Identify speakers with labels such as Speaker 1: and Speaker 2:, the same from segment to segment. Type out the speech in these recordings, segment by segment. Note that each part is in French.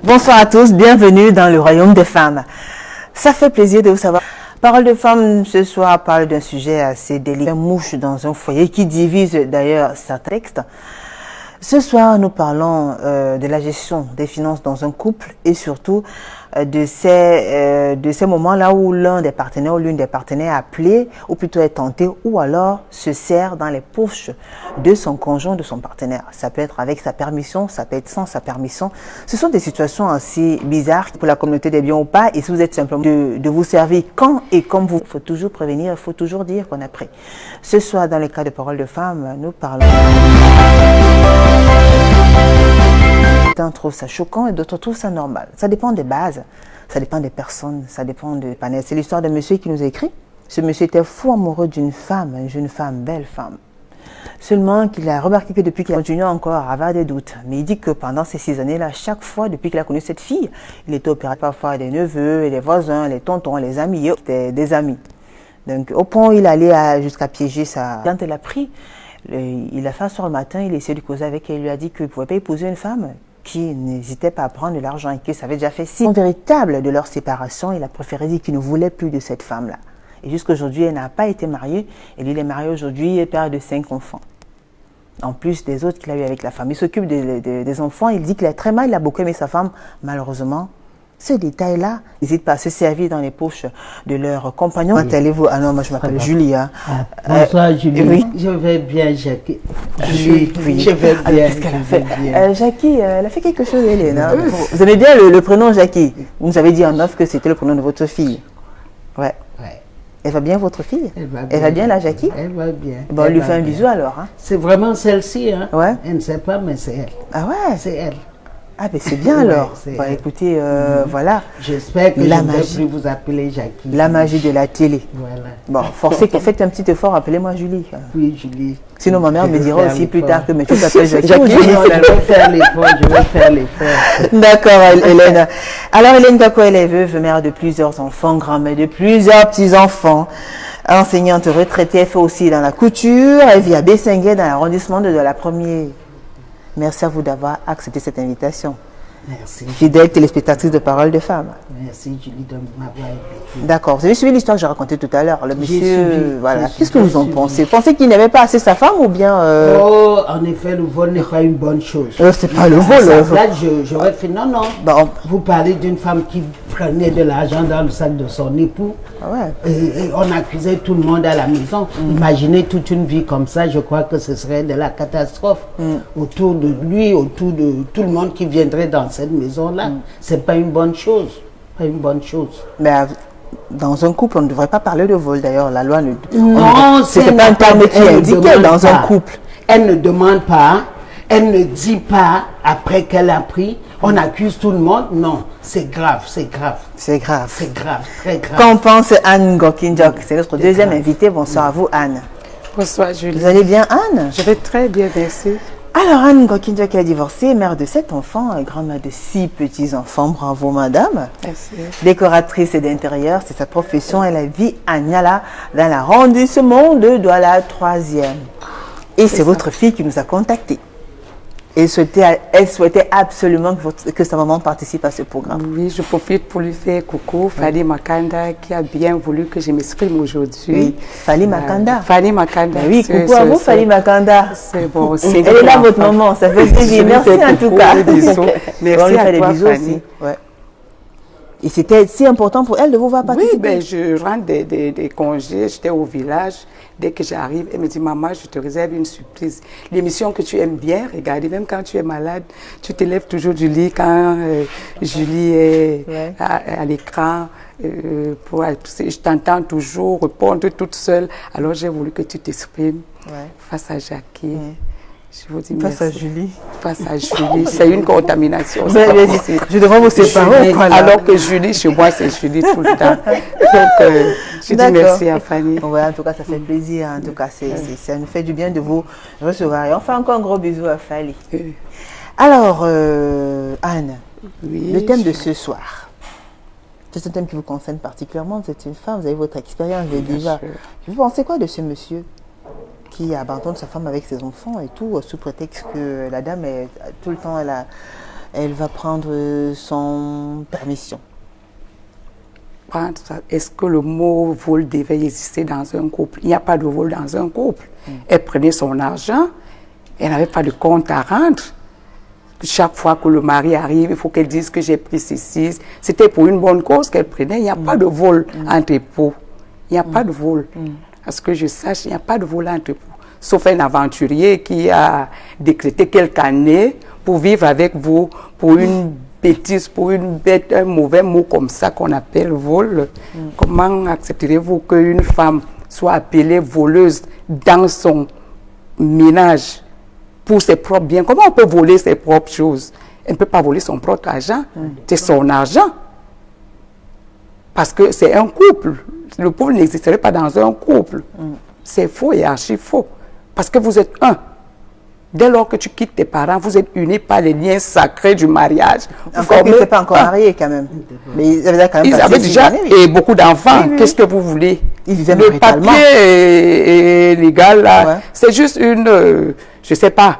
Speaker 1: Bonsoir à tous, bienvenue dans le royaume des femmes. Ça fait plaisir de vous savoir. Parole de femme ce soir parle d'un sujet assez délicat. Mouche dans un foyer qui divise d'ailleurs certains textes. Ce soir, nous parlons de la gestion des finances dans un couple et surtout de ces moments-là où l'un des partenaires ou l'une des partenaires est appelé ou plutôt est tenté ou alors se sert dans les poches de son conjoint, de son partenaire. Ça peut être avec sa permission, ça peut être sans sa permission. Ce sont des situations assez bizarres pour la communauté des biens ou pas. Et si vous êtes simplement de vous servir quand et comme vous, il faut toujours prévenir, il faut toujours dire qu'on est prêt. Ce soir, dans le cas de Parole de femme, nous parlons... Certains trouvent ça choquant et d'autres trouvent ça normal. Ça dépend des bases, ça dépend des personnes, ça dépend des panels. C'est l'histoire d'un monsieur qui nous a écrit. Ce monsieur était fou amoureux d'une femme, une jeune femme, belle femme. Seulement qu'il a remarqué que depuis qu'il continue encore à avoir des doutes. Mais il dit que pendant ces 6 années-là, chaque fois, depuis qu'il a connu cette fille, il était opéré parfois des neveux, et des voisins, les tontons, les amis, des amis. Donc au point où il allait jusqu'à piéger sa... Quand elle a pris, il a fait un soir le matin, il a essayé de causer avec elle, il lui a dit qu'il ne pouvait pas épouser une femme qui n'hésitait pas à prendre de l'argent et que ça avait déjà fait 6 ans véritable de leur séparation. Il a préféré dire qu'il ne voulait plus de cette femme-là. Et jusqu'à aujourd'hui, elle n'a pas été mariée. Et lui, il est marié aujourd'hui et père de 5 enfants. En plus des autres qu'il a eu avec la femme. Il s'occupe des enfants. Il dit qu'il a très mal, il a beaucoup aimé sa femme. Malheureusement, ce détail-là, n'hésite pas à se servir dans les poches de leurs compagnons. Comment allez-vous? Ah non, moi je m'appelle Julie. Hein.
Speaker 2: Bonsoir Julie.
Speaker 1: Oui.
Speaker 2: Je vais bien, Jackie.
Speaker 1: Oui.
Speaker 2: Je vais bien.
Speaker 1: Qu'est-ce qu'elle a fait? Jackie, elle a fait quelque chose, Hélène. Hein. Vous aimez bien le prénom Jackie. Vous nous avez dit en off que c'était le prénom de votre fille. Ouais. Elle va bien, votre fille? Elle va bien, la Jackie?
Speaker 2: Elle va bien.
Speaker 1: Bon, on lui fait un bisou alors. Hein.
Speaker 2: C'est vraiment celle-ci. Hein?
Speaker 1: Ouais.
Speaker 2: Elle ne sait pas, mais c'est elle.
Speaker 1: Ah ouais?
Speaker 2: C'est elle.
Speaker 1: Ah ben c'est bien alors.
Speaker 2: Ouais,
Speaker 1: bah, écoutez, voilà.
Speaker 2: J'espère que
Speaker 1: la
Speaker 2: je ne vais
Speaker 1: magie.
Speaker 2: plus vous appeler Jackie.
Speaker 1: La magie de la télé.
Speaker 2: Voilà.
Speaker 1: Bon, forcez que faites un petit effort, appelez-moi Julie.
Speaker 2: Oui, Julie.
Speaker 1: Sinon ma mère me dira aussi plus tard que mais tu t'appelles Jackie.
Speaker 2: Je vais faire l'effort, je vais faire l'effort.
Speaker 1: D'accord, Hélène. Alors Hélène Kako, elle est veuve, mère de plusieurs enfants, grand-mère de plusieurs petits-enfants. Enseignante retraitée, elle fait aussi dans la couture. Elle vit à Bessenguet dans l'arrondissement de la Première. Merci à vous d'avoir accepté cette invitation.
Speaker 2: Merci.
Speaker 1: Fidèle téléspectatrice de Parole de femme.
Speaker 2: Merci Julie de m'avoir invité.
Speaker 1: D'accord. Vous avez suivi l'histoire que j'ai racontée tout à l'heure. Le monsieur,
Speaker 2: suivi,
Speaker 1: voilà.
Speaker 2: j'ai
Speaker 1: Qu'est-ce que vous en
Speaker 2: suivi.
Speaker 1: pensez? Vous pensez qu'il n'aimait pas assez sa femme ou bien
Speaker 2: Oh, en effet, le vol n'est pas une bonne chose.
Speaker 1: c'est pas le vol.
Speaker 2: Là, j'aurais fait non.
Speaker 1: Bon.
Speaker 2: Vous parlez d'une femme qui prenait de l'argent dans le sac de son époux.
Speaker 1: Ah ouais.
Speaker 2: Et on accusait tout le monde à la maison. Imaginez toute une vie comme ça, je crois que ce serait de la catastrophe autour de lui, autour de tout le monde qui viendrait dans cette maison-là. C'est pas une bonne chose. Pas une bonne chose.
Speaker 1: Mais dans un couple, on ne devrait pas parler de vol. D'ailleurs, la loi ne.
Speaker 2: Non,
Speaker 1: c'est pas un terme qui est indiqué dans un couple.
Speaker 2: Elle ne demande pas, elle ne dit pas après qu'elle a pris. On accuse tout le monde. Non, c'est grave, c'est grave.
Speaker 1: C'est grave.
Speaker 2: C'est grave, très grave.
Speaker 1: Qu'en pense Anne Gokinjok? C'est notre deuxième invitée. Bonsoir à vous, Anne.
Speaker 3: Bonsoir Julie.
Speaker 1: Vous allez bien, Anne?
Speaker 3: Je vais très bien, merci.
Speaker 1: Alors, Anne Gokinjok est divorcée, mère de 7 enfants, et grand-mère de 6 petits-enfants. Bravo, madame.
Speaker 3: Merci.
Speaker 1: Décoratrice d'intérieur, c'est sa profession. Elle vit à Niala, dans l'arrondissement de Douala 3e. Et c'est votre fille qui nous a contactés. Elle souhaitait absolument que sa maman participe à ce programme.
Speaker 3: Oui, je profite pour lui faire coucou, Fali Makanda, qui a bien voulu que je m'exprime aujourd'hui.
Speaker 1: Oui, Fali Makanda.
Speaker 3: Fali Makanda.
Speaker 1: Ben oui, coucou à vous, Fali Makanda.
Speaker 3: C'est bon.
Speaker 1: Elle est là, votre maman, ça fait plaisir. Merci en tout cas.
Speaker 3: Merci
Speaker 1: on lui
Speaker 3: à
Speaker 1: fait des
Speaker 3: toi,
Speaker 1: bisous
Speaker 3: Fanny.
Speaker 1: aussi. Ouais. Et c'était si important pour elle de vous voir participer.
Speaker 3: Oui, ben, je rentre des congés, j'étais au village. Dès que j'arrive, elle me dit, maman, je te réserve une surprise. L'émission que tu aimes bien regarder, même quand tu es malade, tu te lèves toujours du lit quand Julie est à l'écran. Je t'entends toujours répondre toute seule. Alors j'ai voulu que tu t'exprimes face à Jackie. Je vous dis
Speaker 1: face
Speaker 3: merci.
Speaker 1: À Julie.
Speaker 3: Face à Julie. C'est une contamination.
Speaker 1: Je devrais vous séparer.
Speaker 3: Alors que Julie, chez moi, c'est Julie tout le temps. Donc, je dis merci à Fanny.
Speaker 1: Ouais, en tout cas, ça fait plaisir. En tout cas, ça nous fait du bien de vous recevoir. Et on fait encore un gros bisou à Fali. Alors, Anne, le thème de ce soir, c'est un thème qui vous concerne particulièrement. Vous êtes une femme, vous avez votre expérience déjà. Vous pensez quoi de ce monsieur qui abandonne sa femme avec ses enfants et tout, sous prétexte que la dame est tout le temps, elle va prendre son permission.
Speaker 3: Est-ce que le mot vol devait exister dans un couple? Il n'y a pas de vol dans un couple. Elle prenait son argent, elle n'avait pas de compte à rendre. Chaque fois que le mari arrive, il faut qu'elle dise que j'ai pris ceci. C'était pour une bonne cause qu'elle prenait. Il n'y a pas de vol entre époux. Il n'y a pas de vol. À ce que je sache, il n'y a pas de vol entre époux. Sauf un aventurier qui a décrété quelques années pour vivre avec vous, pour une bêtise, pour une bête, un mauvais mot comme ça qu'on appelle vol. Comment accepterez-vous qu'une femme soit appelée voleuse dans son ménage pour ses propres biens? Comment on peut voler ses propres choses? Elle ne peut pas voler son propre argent. C'est son argent. Parce que c'est un couple. Le couple n'existerait pas dans un couple. C'est faux et archi faux. Parce que vous êtes un. Dès lors que tu quittes tes parents, vous êtes unis par les liens sacrés du mariage.
Speaker 1: Encore qu'ils n'étaient pas encore mariés quand même. Mais ils avaient quand même
Speaker 3: ils avaient déjà et beaucoup d'enfants. Qu'est-ce que vous voulez?
Speaker 1: Ils vivaient
Speaker 3: le papier est légal là. C'est juste une... je ne sais pas.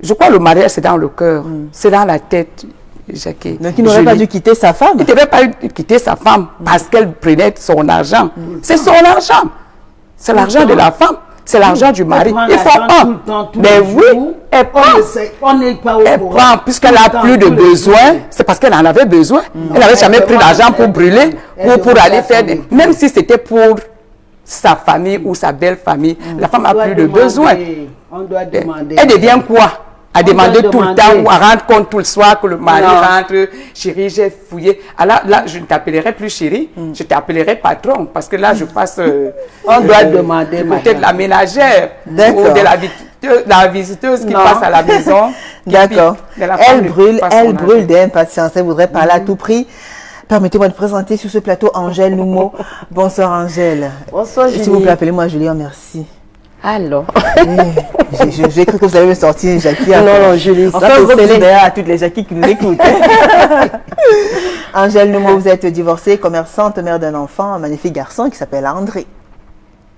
Speaker 3: Je crois que le mariage, c'est dans le cœur. C'est dans la tête. Jackie.
Speaker 1: Donc il n'aurait pas dû quitter sa femme.
Speaker 3: Il ne devait pas quitter sa femme parce qu'elle prenait son argent. C'est son argent. C'est l'argent de la femme. C'est l'argent du mari. Il faut un. Mais oui, elle prend. Elle prend, puisqu'elle n'a plus de besoin. C'est parce qu'elle en avait besoin. Elle n'avait jamais pris l'argent pour brûler, pour aller faire des... Même si c'était pour sa famille ou sa belle famille, la femme n'a plus de besoin. Elle devient quoi? À demander tout le temps ou à rendre compte tout le soir que le mari rentre. Chérie, j'ai fouillé. Alors là, je ne t'appellerai plus chérie, je t'appellerai patron parce que là, je passe.
Speaker 2: On doit demander.
Speaker 3: Peut-être la ménagère ou de la visiteuse qui passe à la maison.
Speaker 1: D'accord. Elle brûle d'impatience. Elle voudrait parler à tout prix. Permettez-moi de présenter sur ce plateau Angèle Noumeau. Bonsoir Angèle.
Speaker 4: Bonsoir Julie.
Speaker 1: S'il vous plaît, appelez-moi Julien, merci.
Speaker 4: Alors.
Speaker 1: J'ai cru que vous allez me sortir Jackie.
Speaker 4: Non, Julie.
Speaker 1: Enfin, vous êtes à toutes les Jackie qui nous écoutent. Angèle Noumeau, vous êtes divorcée, commerçante, mère d'un enfant, un magnifique garçon qui s'appelle André.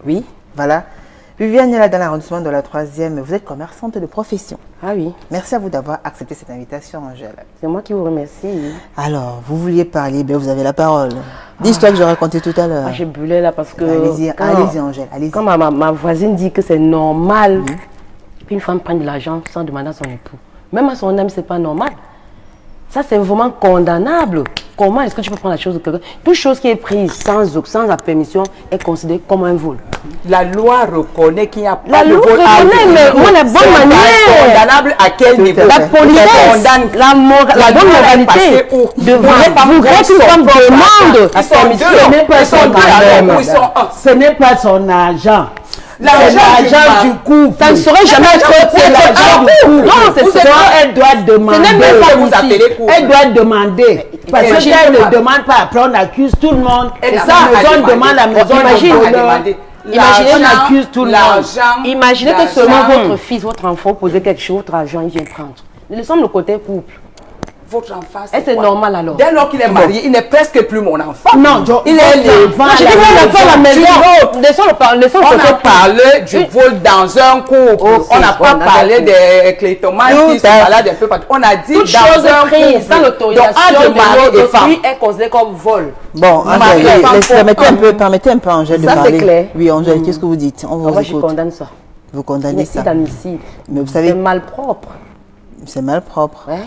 Speaker 4: Oui.
Speaker 1: Voilà. Viviane est là dans l'arrondissement de la 3e. Vous êtes commerçante de profession.
Speaker 4: Ah oui.
Speaker 1: Merci à vous d'avoir accepté cette invitation, Angèle.
Speaker 4: C'est moi qui vous remercie.
Speaker 1: Alors, vous vouliez parler, bien vous avez la parole. L'histoire que j'ai racontée tout à l'heure.
Speaker 4: J'ai brûlé là parce que...
Speaker 1: Allez-y, Angèle, allez-y.
Speaker 4: Quand ma voisine dit que c'est normal qu'une femme prenne de l'argent sans demander à son époux, même à son âme, c'est pas normal. Ça, c'est vraiment condamnable. Comment est-ce que tu peux prendre la chose de quelqu'un? Toute chose qui est prise sans la permission est considérée comme un vol.
Speaker 3: La loi reconnaît qu'il n'y a pas
Speaker 4: la
Speaker 3: de
Speaker 4: loi
Speaker 3: vol.
Speaker 4: reconnaît, mais moi, la bonne manière.
Speaker 3: Condamnable à quel niveau?
Speaker 4: La politesse, la bonne moralité. Vous voulez qu'une femme demande la permission?
Speaker 2: Ce n'est pas son argent. L'argent du couple.
Speaker 4: Ça ne saurait jamais être
Speaker 2: l'argent du couple.
Speaker 4: Non, c'est ça.
Speaker 2: Elle doit demander.
Speaker 4: Ce n'est même pas vous appelez couple.
Speaker 2: Elle doit demander. Parce qu'elle ne demande pas. Après, on accuse tout le monde.
Speaker 3: Et ça,
Speaker 2: la maison demande la maison.
Speaker 4: Imaginez,
Speaker 2: on accuse tout le monde.
Speaker 4: Imaginez que seulement votre fils, votre enfant posait quelque chose, votre argent, il vient prendre. Laissons le côté couple.
Speaker 3: Votre enfant,
Speaker 4: c'est normal alors.
Speaker 3: Dès lors qu'il est marié, il n'est presque plus mon enfant.
Speaker 2: Non,
Speaker 3: il est
Speaker 4: devant la maison. Laissons
Speaker 3: on a parlé du vol dans un couple. On n'a pas parlé des clétomanes qui se baladent un peu partout. On a dit
Speaker 4: toute chose prise sans l'autorisation de l'autre est considérée comme vol.
Speaker 1: Bon, permettez un peu Angèle de parler. Ça c'est clair. Oui, Angèle, qu'est-ce que vous dites? On vous
Speaker 4: écoute. Moi, je condamne ça.
Speaker 1: Vous condamnez ça?
Speaker 4: C'est inadmissible.
Speaker 1: Mais vous savez,
Speaker 4: c'est malpropre.
Speaker 1: C'est malpropre.
Speaker 4: Ouais.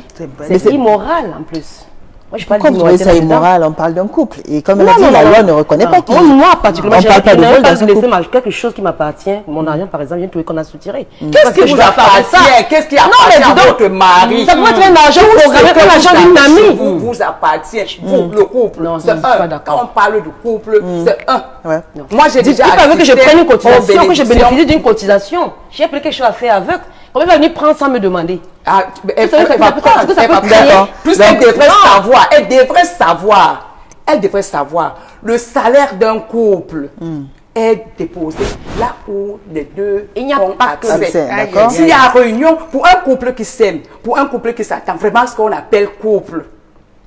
Speaker 4: C'est immoral en plus.
Speaker 1: Moi, pourquoi vous trouvez ça immoral? On parle d'un couple. Et comme elle a dit, la loi ne reconnaît pas qu'il...
Speaker 4: Moi, particulièrement,
Speaker 1: on parle pas de vol dans un couple.
Speaker 4: Quelque chose qui m'appartient, mon argent par exemple, je viens de trouver qu'on a soutiré.
Speaker 3: Qu'est-ce qui vous appartient? Qu'est-ce qui appartient à votre mari?
Speaker 4: Ça pourrait être un argent programmé comme l'argent d'une amie.
Speaker 3: Vous appartient, vous, le couple.
Speaker 4: Non, c'est un.
Speaker 3: Quand on parle du couple, c'est un.
Speaker 1: Moi,
Speaker 4: j'ai déjà assisté que je prenne une cotisation, que je bénéficie d'une cotisation. J'ai pris quelque chose à faire avec. Comment elle va venir prendre sans me demander?
Speaker 3: Elle va prendre. Plus elle devrait savoir. Le salaire d'un couple est déposé là où les deux
Speaker 4: il n'y a pas que
Speaker 3: s'il y a réunion pour un couple qui s'aime, pour un couple qui s'attend, vraiment ce qu'on appelle couple.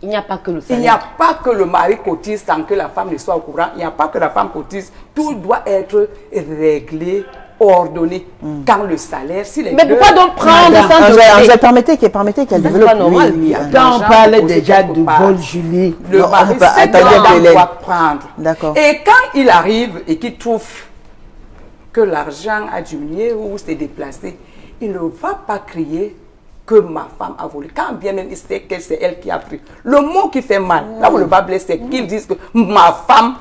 Speaker 4: Il n'y a pas que le salaire.
Speaker 3: Il n'y a pas que le mari cotise sans que la femme ne soit au courant. Il n'y a pas que la femme cotise. Tout doit être réglé ordonné. Quand le salaire, si les
Speaker 4: Mais
Speaker 3: deux...
Speaker 4: pourquoi donc prendre
Speaker 2: Madame,
Speaker 4: sans demander?
Speaker 1: Permettez qu'elle développe.
Speaker 4: pas normal.
Speaker 2: Quand on
Speaker 3: l'argent
Speaker 2: parle
Speaker 3: aussi
Speaker 2: déjà
Speaker 3: quelque
Speaker 2: de
Speaker 3: part.
Speaker 2: vol, Julie,
Speaker 3: Le
Speaker 1: Non,
Speaker 3: mari,
Speaker 1: bah,
Speaker 3: c'est
Speaker 1: attendez un peu,
Speaker 3: l'homme
Speaker 1: Hélène.
Speaker 3: doit prendre.
Speaker 1: D'accord.
Speaker 3: Et quand il arrive et qu'il trouve que l'argent a diminué ou s'est déplacé, il ne va pas crier que ma femme a volé. Quand bien même il sait que c'est elle qui a pris. Le mot qui fait mal, là où le bas blesse, c'est qu'ils disent que ma femme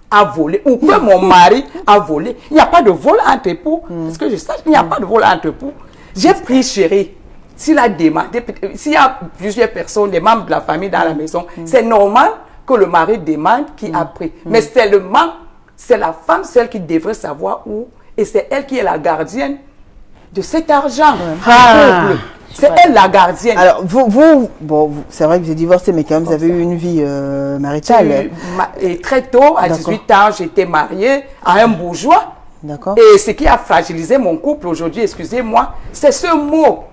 Speaker 3: a volé ou que mon mari a volé. Il n'y a pas de vol entre époux. Parce que je sache, il n'y a pas de vol entre époux. J'ai pris chéri. S'il a demandé, s'il y a plusieurs personnes, des membres de la famille dans la maison, c'est normal que le mari demande qui a pris. Mais seulement, c'est la femme seule qui devrait savoir où, et c'est elle qui est la gardienne de cet argent.
Speaker 2: Ah.
Speaker 3: C'est elle la gardienne.
Speaker 1: Alors, c'est vrai que vous êtes divorcé, mais quand même, vous avez eu une vie maritale.
Speaker 3: Et très tôt, à
Speaker 1: D'accord.
Speaker 3: 18 ans, j'étais mariée à un bourgeois.
Speaker 1: D'accord.
Speaker 3: Et ce qui a fragilisé mon couple aujourd'hui, excusez-moi, c'est ce mot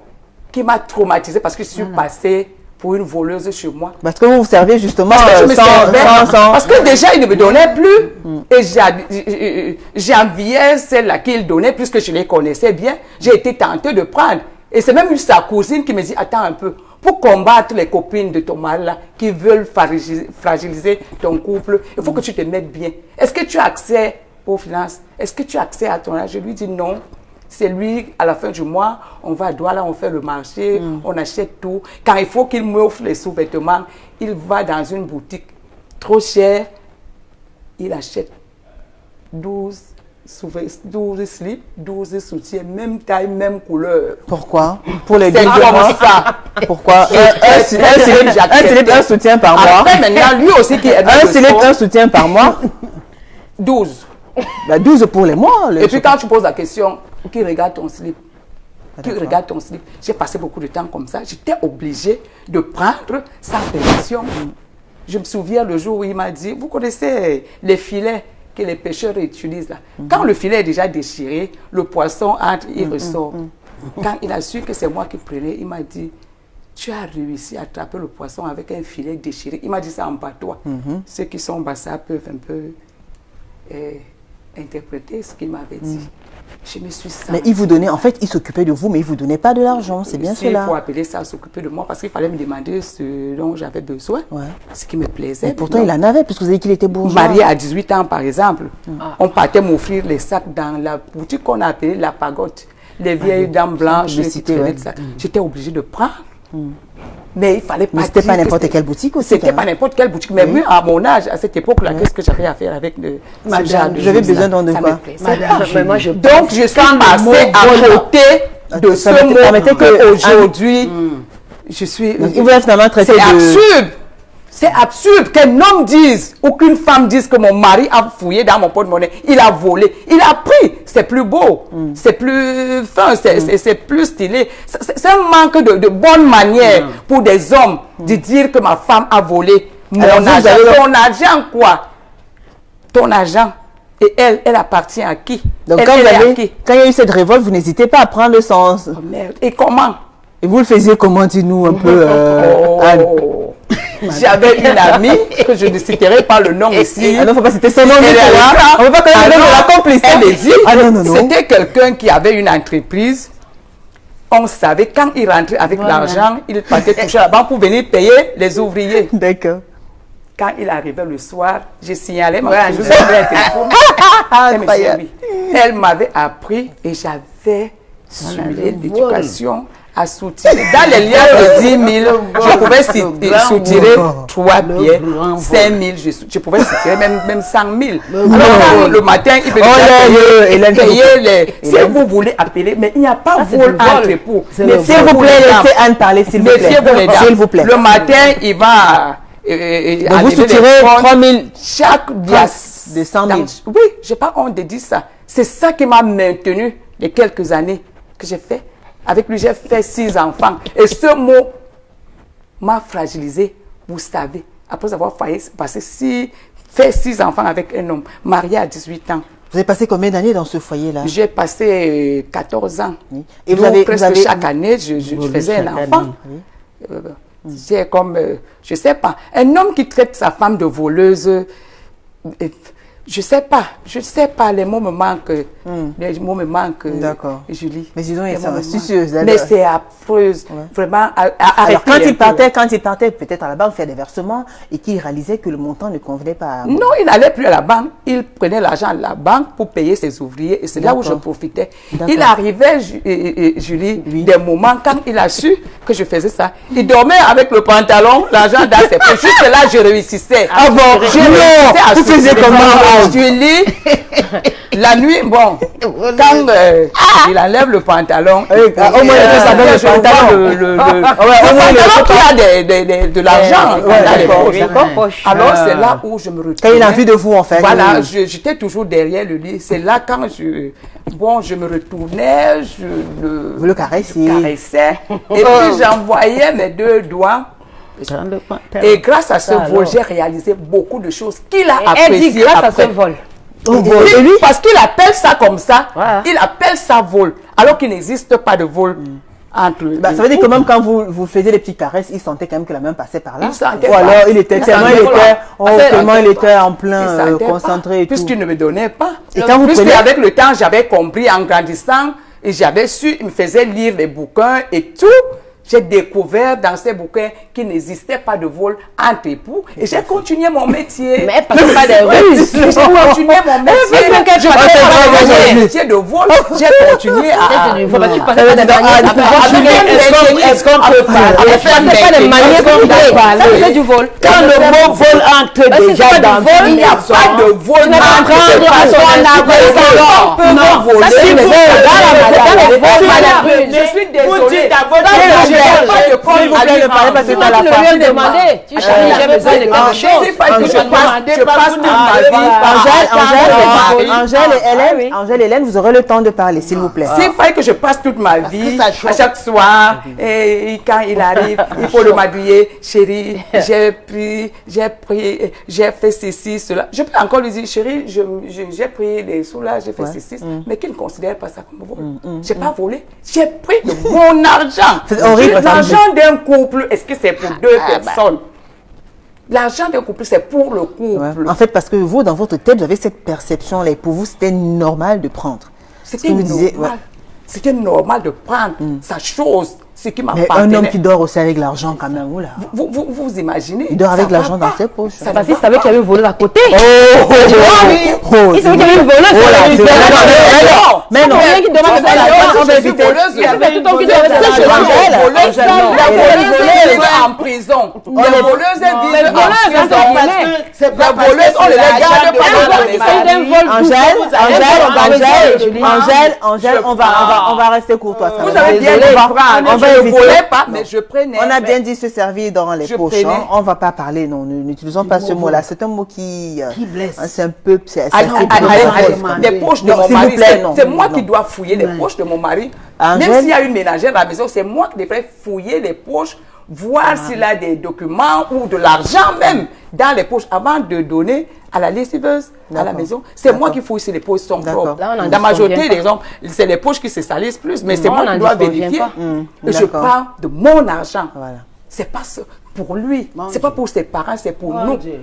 Speaker 3: qui m'a traumatisée parce que je suis passée pour une voleuse chez moi.
Speaker 1: Parce que vous vous servez justement
Speaker 3: Parce que je me servais,
Speaker 1: sans...
Speaker 3: parce que déjà, il ne me donnait plus. Et j'enviais celle-là qu'il donnait, puisque je les connaissais bien. J'ai été tentée de prendre. Et c'est même sa cousine qui me dit, attends un peu, pour combattre les copines de ton mari là, qui veulent fragiliser ton couple, il faut que tu te mettes bien. Est-ce que tu as accès aux finances? Est-ce que tu as accès à ton âge? Je lui dis non. C'est lui, à la fin du mois, on va à Douala, on fait le marché, on achète tout. Quand il faut qu'il m'offre les sous-vêtements, il va dans une boutique trop chère, il achète 12 slips, 12 soutiens, même taille, même couleur.
Speaker 1: Pourquoi? Pour les
Speaker 3: C'est
Speaker 1: 12
Speaker 3: comme
Speaker 1: mois.
Speaker 3: ça.
Speaker 1: Pourquoi?
Speaker 3: Un
Speaker 1: slip, un soutien par mois.
Speaker 3: Après, maintenant, lui aussi qui est
Speaker 1: Un slip, un soutien par mois.
Speaker 3: 12.
Speaker 1: Bah, 12 pour les mois.
Speaker 3: Et puis quand tu poses la question, qui regarde ton slip? Qui regarde ton slip? J'ai passé beaucoup de temps comme ça. J'étais obligée de prendre sa permission. Je me souviens le jour où il m'a dit, vous connaissez les filets que les pêcheurs utilisent là. Quand le filet est déjà déchiré, le poisson entre, il ressort. Quand il a su que c'est moi qui prenais, il m'a dit, tu as réussi à attraper le poisson avec un filet déchiré. Il m'a dit ça en patois. Ceux qui sont bassins peuvent un peu interpréter ce qu'il m'avait dit. Je me suis sentie.
Speaker 1: Mais il vous donnait, en fait, il s'occupait de vous, mais il vous donnait pas de l'argent, c'est bien
Speaker 3: Il
Speaker 1: cela.
Speaker 3: faut appeler ça s'occuper de moi parce qu'il fallait me demander ce dont j'avais besoin,
Speaker 1: Ouais.
Speaker 3: ce qui me plaisait.
Speaker 1: Et pourtant, il en avait, puisque vous avez dit qu'il était bourgeois.
Speaker 3: Marié à 18 ans, par exemple, on partait m'offrir les sacs dans la boutique qu'on a appelée la Pagode. Les vieilles dames blanches qui
Speaker 1: publicité,
Speaker 3: traînaient
Speaker 1: ouais.
Speaker 3: de ça. J'étais obligée de prendre. Mais il fallait pas.
Speaker 1: Mais c'était
Speaker 3: dire
Speaker 1: pas
Speaker 3: que
Speaker 1: n'importe quelle boutique aussi.
Speaker 3: C'était
Speaker 1: quand
Speaker 3: pas
Speaker 1: même.
Speaker 3: n'importe quelle boutique. Mais moi, à mon âge, à cette époque-là, qu'est-ce que j'avais à faire avec le.
Speaker 2: Madame,
Speaker 3: ce genre de
Speaker 1: vous avez
Speaker 3: choses-là?
Speaker 1: besoin donc de
Speaker 3: Ça
Speaker 1: quoi?
Speaker 3: me plaisait
Speaker 2: Madame,
Speaker 3: pas.
Speaker 4: Mais moi, je
Speaker 3: Donc, je suis
Speaker 2: Quand le
Speaker 3: passée
Speaker 2: mot
Speaker 3: à
Speaker 2: vol-
Speaker 3: côté de ce
Speaker 1: permettez
Speaker 3: mot
Speaker 1: que-
Speaker 3: aujourd'hui, je suis.
Speaker 1: Donc, il vous a finalement traité
Speaker 3: C'est
Speaker 1: de...
Speaker 3: absurde. C'est absurde qu'un homme dise ou qu'une femme dise que mon mari a fouillé dans mon porte-monnaie, il a volé, il a pris. C'est plus beau, c'est plus fin, c'est plus stylé. C'est un manque de bonne manière pour des hommes de dire que ma femme a volé mon
Speaker 1: Alors, vous
Speaker 3: argent.
Speaker 1: avez-
Speaker 3: Ton argent quoi? Ton argent. Et elle appartient à qui?
Speaker 1: Donc,
Speaker 3: Elle
Speaker 1: quand,
Speaker 3: est à qui?
Speaker 1: quand il y a eu cette révolte, vous n'hésitez pas à prendre le sens.
Speaker 3: Oh, merde. Et comment?
Speaker 1: Et vous le faisiez comment, dis-nous un peu, Anne?
Speaker 3: Oh. J'avais une amie que je ne citerai pas le nom ici.
Speaker 1: Ah non, faut pas citer son nom.
Speaker 3: Elle
Speaker 1: du
Speaker 3: est
Speaker 1: tout, hein.
Speaker 3: là.
Speaker 1: On ne peut pas connaître le nom de la complice.
Speaker 3: Elle est dit,
Speaker 1: Ah non, non, non.
Speaker 3: c'était quelqu'un qui avait une entreprise. On savait quand il rentrait avec l'argent, il partait toucher la banque pour venir payer les ouvriers.
Speaker 1: D'accord.
Speaker 3: Quand il arrivait le soir, j'ai signalé ma je vous avais un téléphone. Elle me dit oui. Elle m'avait appris et j'avais suivi l'éducation à soutirer. Dans les liens de 10 000, je pouvais soutirer 3 billets, 5 000, je pouvais soutirer même 100 000. Alors quand le matin, il peut payer les... Si vous voulez appeler, mais il n'y a pas vol entre époux.
Speaker 1: S'il vous plaît, laissez Anne parler, s'il vous plaît.
Speaker 3: Méfiez-vous les dames.
Speaker 1: S'il vous plaît.
Speaker 3: Le matin, il va...
Speaker 1: Donc vous soutirez 3 000
Speaker 3: chaque glace
Speaker 1: de 100 000.
Speaker 3: Oui, j'ai pas honte de dire ça. C'est ça qui m'a maintenu les quelques années que j'ai fait. Avec lui, j'ai fait 6 enfants. Et ce mot m'a fragilisé, vous savez. Après avoir fait 6 enfants avec un homme, marié à 18 ans.
Speaker 1: Vous avez passé combien d'années dans ce foyer-là?
Speaker 3: J'ai passé 14 ans.
Speaker 1: Oui. Et
Speaker 3: Donc, presque chaque année, je faisais un enfant. C'est comme, je sais pas, un homme qui traite sa femme de voleuse, Je sais pas, les mots me manquent. Les mots me manquent,
Speaker 1: D'accord.
Speaker 3: Julie.
Speaker 1: Mais disons,
Speaker 3: Les
Speaker 1: ils
Speaker 3: mots
Speaker 1: sont
Speaker 3: me
Speaker 1: astucieuses.
Speaker 3: manquent. Mais c'est affreuse. Vraiment,
Speaker 1: Alors, quand il
Speaker 3: partait
Speaker 1: partait peut-être à la banque faire des versements et qu'il réalisait que le montant ne convenait pas.
Speaker 3: Non, il n'allait plus à la banque. Il prenait l'argent à la banque pour payer ses ouvriers et c'est là où je profitais. Il arrivait, Julie, des moments quand il a su que je faisais ça. Il dormait avec le pantalon, l'argent dans ses poches. Juste là, je réussissais.
Speaker 1: Ah bon? Non, vous faisiez comment?
Speaker 3: Julie, la nuit, bon, quand il enlève le pantalon,
Speaker 1: au moins, il fait ça avec le pantalon.
Speaker 3: Le pantalon qui a de l'argent dans les poches. Alors, c'est là où je me retrouvais.
Speaker 1: Quand il a envie de vous, en fait.
Speaker 3: Voilà, j'étais toujours derrière le lit. C'est là quand je me retournais,
Speaker 1: Vous le caressiez.
Speaker 3: caressais. Et puis, j'envoyais mes deux doigts. Et grâce à ce vol, j'ai réalisé beaucoup de choses qu'il a
Speaker 4: Elle dit
Speaker 3: appréciées
Speaker 4: grâce à
Speaker 3: après.
Speaker 4: ce vol.
Speaker 3: Et lui, parce qu'il appelle ça comme ça,
Speaker 4: Voilà.
Speaker 3: il appelle ça vol, alors qu'il n'existe pas de vol entre
Speaker 1: Ça veut dire que même quand vous faisiez des petites caresses, il sentait quand même que la main passait par là.
Speaker 3: Il sentait
Speaker 1: Ou
Speaker 3: pas.
Speaker 1: alors il était
Speaker 3: Il
Speaker 1: tellement
Speaker 3: sentait pas.
Speaker 1: tellement il était en
Speaker 3: Il
Speaker 1: plein
Speaker 3: sentait
Speaker 1: concentré
Speaker 3: pas,
Speaker 1: et tout.
Speaker 3: puisqu'il ne me donnait pas.
Speaker 1: Et quand vous prenez-
Speaker 3: Puisqu'avec le temps, j'avais compris en grandissant et j'avais su, il me faisait lire les bouquins et tout. J'ai découvert dans ces bouquins qu'il n'existait pas de vol entre époux et j'ai continué mon métier.
Speaker 4: Mais parce que pas des ruses.
Speaker 3: J'ai continué mon métier. Je faisais mon métier de vol. J'ai continué à.
Speaker 2: Est-ce qu'on peut parler?
Speaker 4: C'est pas des manières pour parler. Ça, c'est du vol.
Speaker 2: Quand le mot vol entre déjà dans
Speaker 3: Il n'y a pas de vol.
Speaker 4: Tu n'as pas
Speaker 3: entre
Speaker 4: prendre à son
Speaker 3: on peut
Speaker 2: Non,
Speaker 3: pas voler.
Speaker 2: ça, c'est
Speaker 3: Mais
Speaker 2: vol.
Speaker 3: je suis
Speaker 2: Vous
Speaker 3: désolée.
Speaker 2: dites d'abord
Speaker 3: Je n'ai pas de code
Speaker 1: S'il vous plaît, ne parlez pas de ça à la
Speaker 4: Tu
Speaker 1: fin.
Speaker 4: l'as bien demandé. Tu cherches, j'avais besoin de quelque chose.
Speaker 3: C'est pas que je passe toute ma vie.
Speaker 1: Angèle et Hélène, vous aurez le temps de parler, s'il vous plaît.
Speaker 3: C'est vrai que je passe toute ma vie,
Speaker 2: ça choque.
Speaker 3: à chaque soir, et quand il arrive, il faut le m'habiller, chérie, j'ai fait ceci, cela. Je peux encore lui dire, chérie, j'ai pris les sous là, j'ai fait ceci, mais qu'il ne considère pas ça comme vol. J'ai pas volé, j'ai pris de mon argent.
Speaker 1: C'est horrible,
Speaker 3: L'argent d'un couple, est-ce que c'est pour deux personnes? L'argent d'un couple, c'est pour le couple.
Speaker 1: En fait, parce que vous, dans votre tête, vous avez cette perception-là, et pour vous, c'était normal de prendre.
Speaker 3: C'était
Speaker 1: Ce que vous disiez,
Speaker 3: normal. C'était normal de prendre sa chose, ce qui
Speaker 1: Mais
Speaker 3: m'appartenait.
Speaker 1: un homme qui dort aussi avec l'argent, quand même, oula.
Speaker 3: Vous imaginez?
Speaker 1: Il dort avec
Speaker 3: ça va
Speaker 1: l'argent dans
Speaker 3: pas.
Speaker 1: ses poches.
Speaker 3: Ça
Speaker 4: Parce
Speaker 3: va
Speaker 4: qu'il savait qu'il y avait une voleuse à côté.
Speaker 1: Oh,
Speaker 4: Il savait qu'il y avait une voleuse.
Speaker 1: mais non.
Speaker 4: Rien qui demande de faire l'argent.
Speaker 1: On va éviter.
Speaker 4: Il y avait tout le temps qui devait faire l'argent.
Speaker 3: La voleuse vit en prison. Les voleuses vivent en prison.
Speaker 2: C'est
Speaker 3: Les voleuses, on ne les garde pas dans la maison.
Speaker 1: Angèle, on va rester courtois. ça
Speaker 3: Vous
Speaker 1: va.
Speaker 3: avez bien
Speaker 1: Désolé.
Speaker 3: compris.
Speaker 1: On va
Speaker 3: Je ne
Speaker 1: éviter.
Speaker 3: volais pas, mais je prenais.
Speaker 1: On a bien dit se servir dans les
Speaker 3: Je
Speaker 1: poches.
Speaker 3: prenais.
Speaker 1: Hein. On ne va pas parler, non. N'utilisons pas ce mot-là. C'est un mot qui
Speaker 2: blesse.
Speaker 1: C'est un peu. C'est
Speaker 3: Allez,
Speaker 2: demander.
Speaker 3: les poches de
Speaker 1: Non,
Speaker 3: mon
Speaker 1: s'il vous
Speaker 3: mari,
Speaker 1: plaît, non.
Speaker 3: c'est moi qui
Speaker 1: Non.
Speaker 3: dois fouiller les poches de mon mari.
Speaker 1: Angèle?
Speaker 3: Même s'il y a une ménagère à la maison, c'est moi qui devrais fouiller les poches, voir s'il a des documents ou de l'argent même dans les poches avant de donner à la lessiveuse à la
Speaker 1: D'accord.
Speaker 3: maison. C'est moi qui fouille si les poches sont
Speaker 1: D'accord.
Speaker 3: propres.
Speaker 4: Là, on en
Speaker 3: Dans la majorité
Speaker 4: disconvient
Speaker 3: des exemples, c'est les poches qui se salissent plus, mais c'est
Speaker 4: Non,
Speaker 3: moi
Speaker 4: on en
Speaker 3: qui dois
Speaker 4: disconvient
Speaker 3: vérifier.
Speaker 4: pas.
Speaker 3: Et je
Speaker 1: D'accord.
Speaker 3: parle de mon argent.
Speaker 1: Voilà.
Speaker 3: C'est pas pour lui, c'est pas pour ses parents, c'est pour nous.
Speaker 2: Dieu.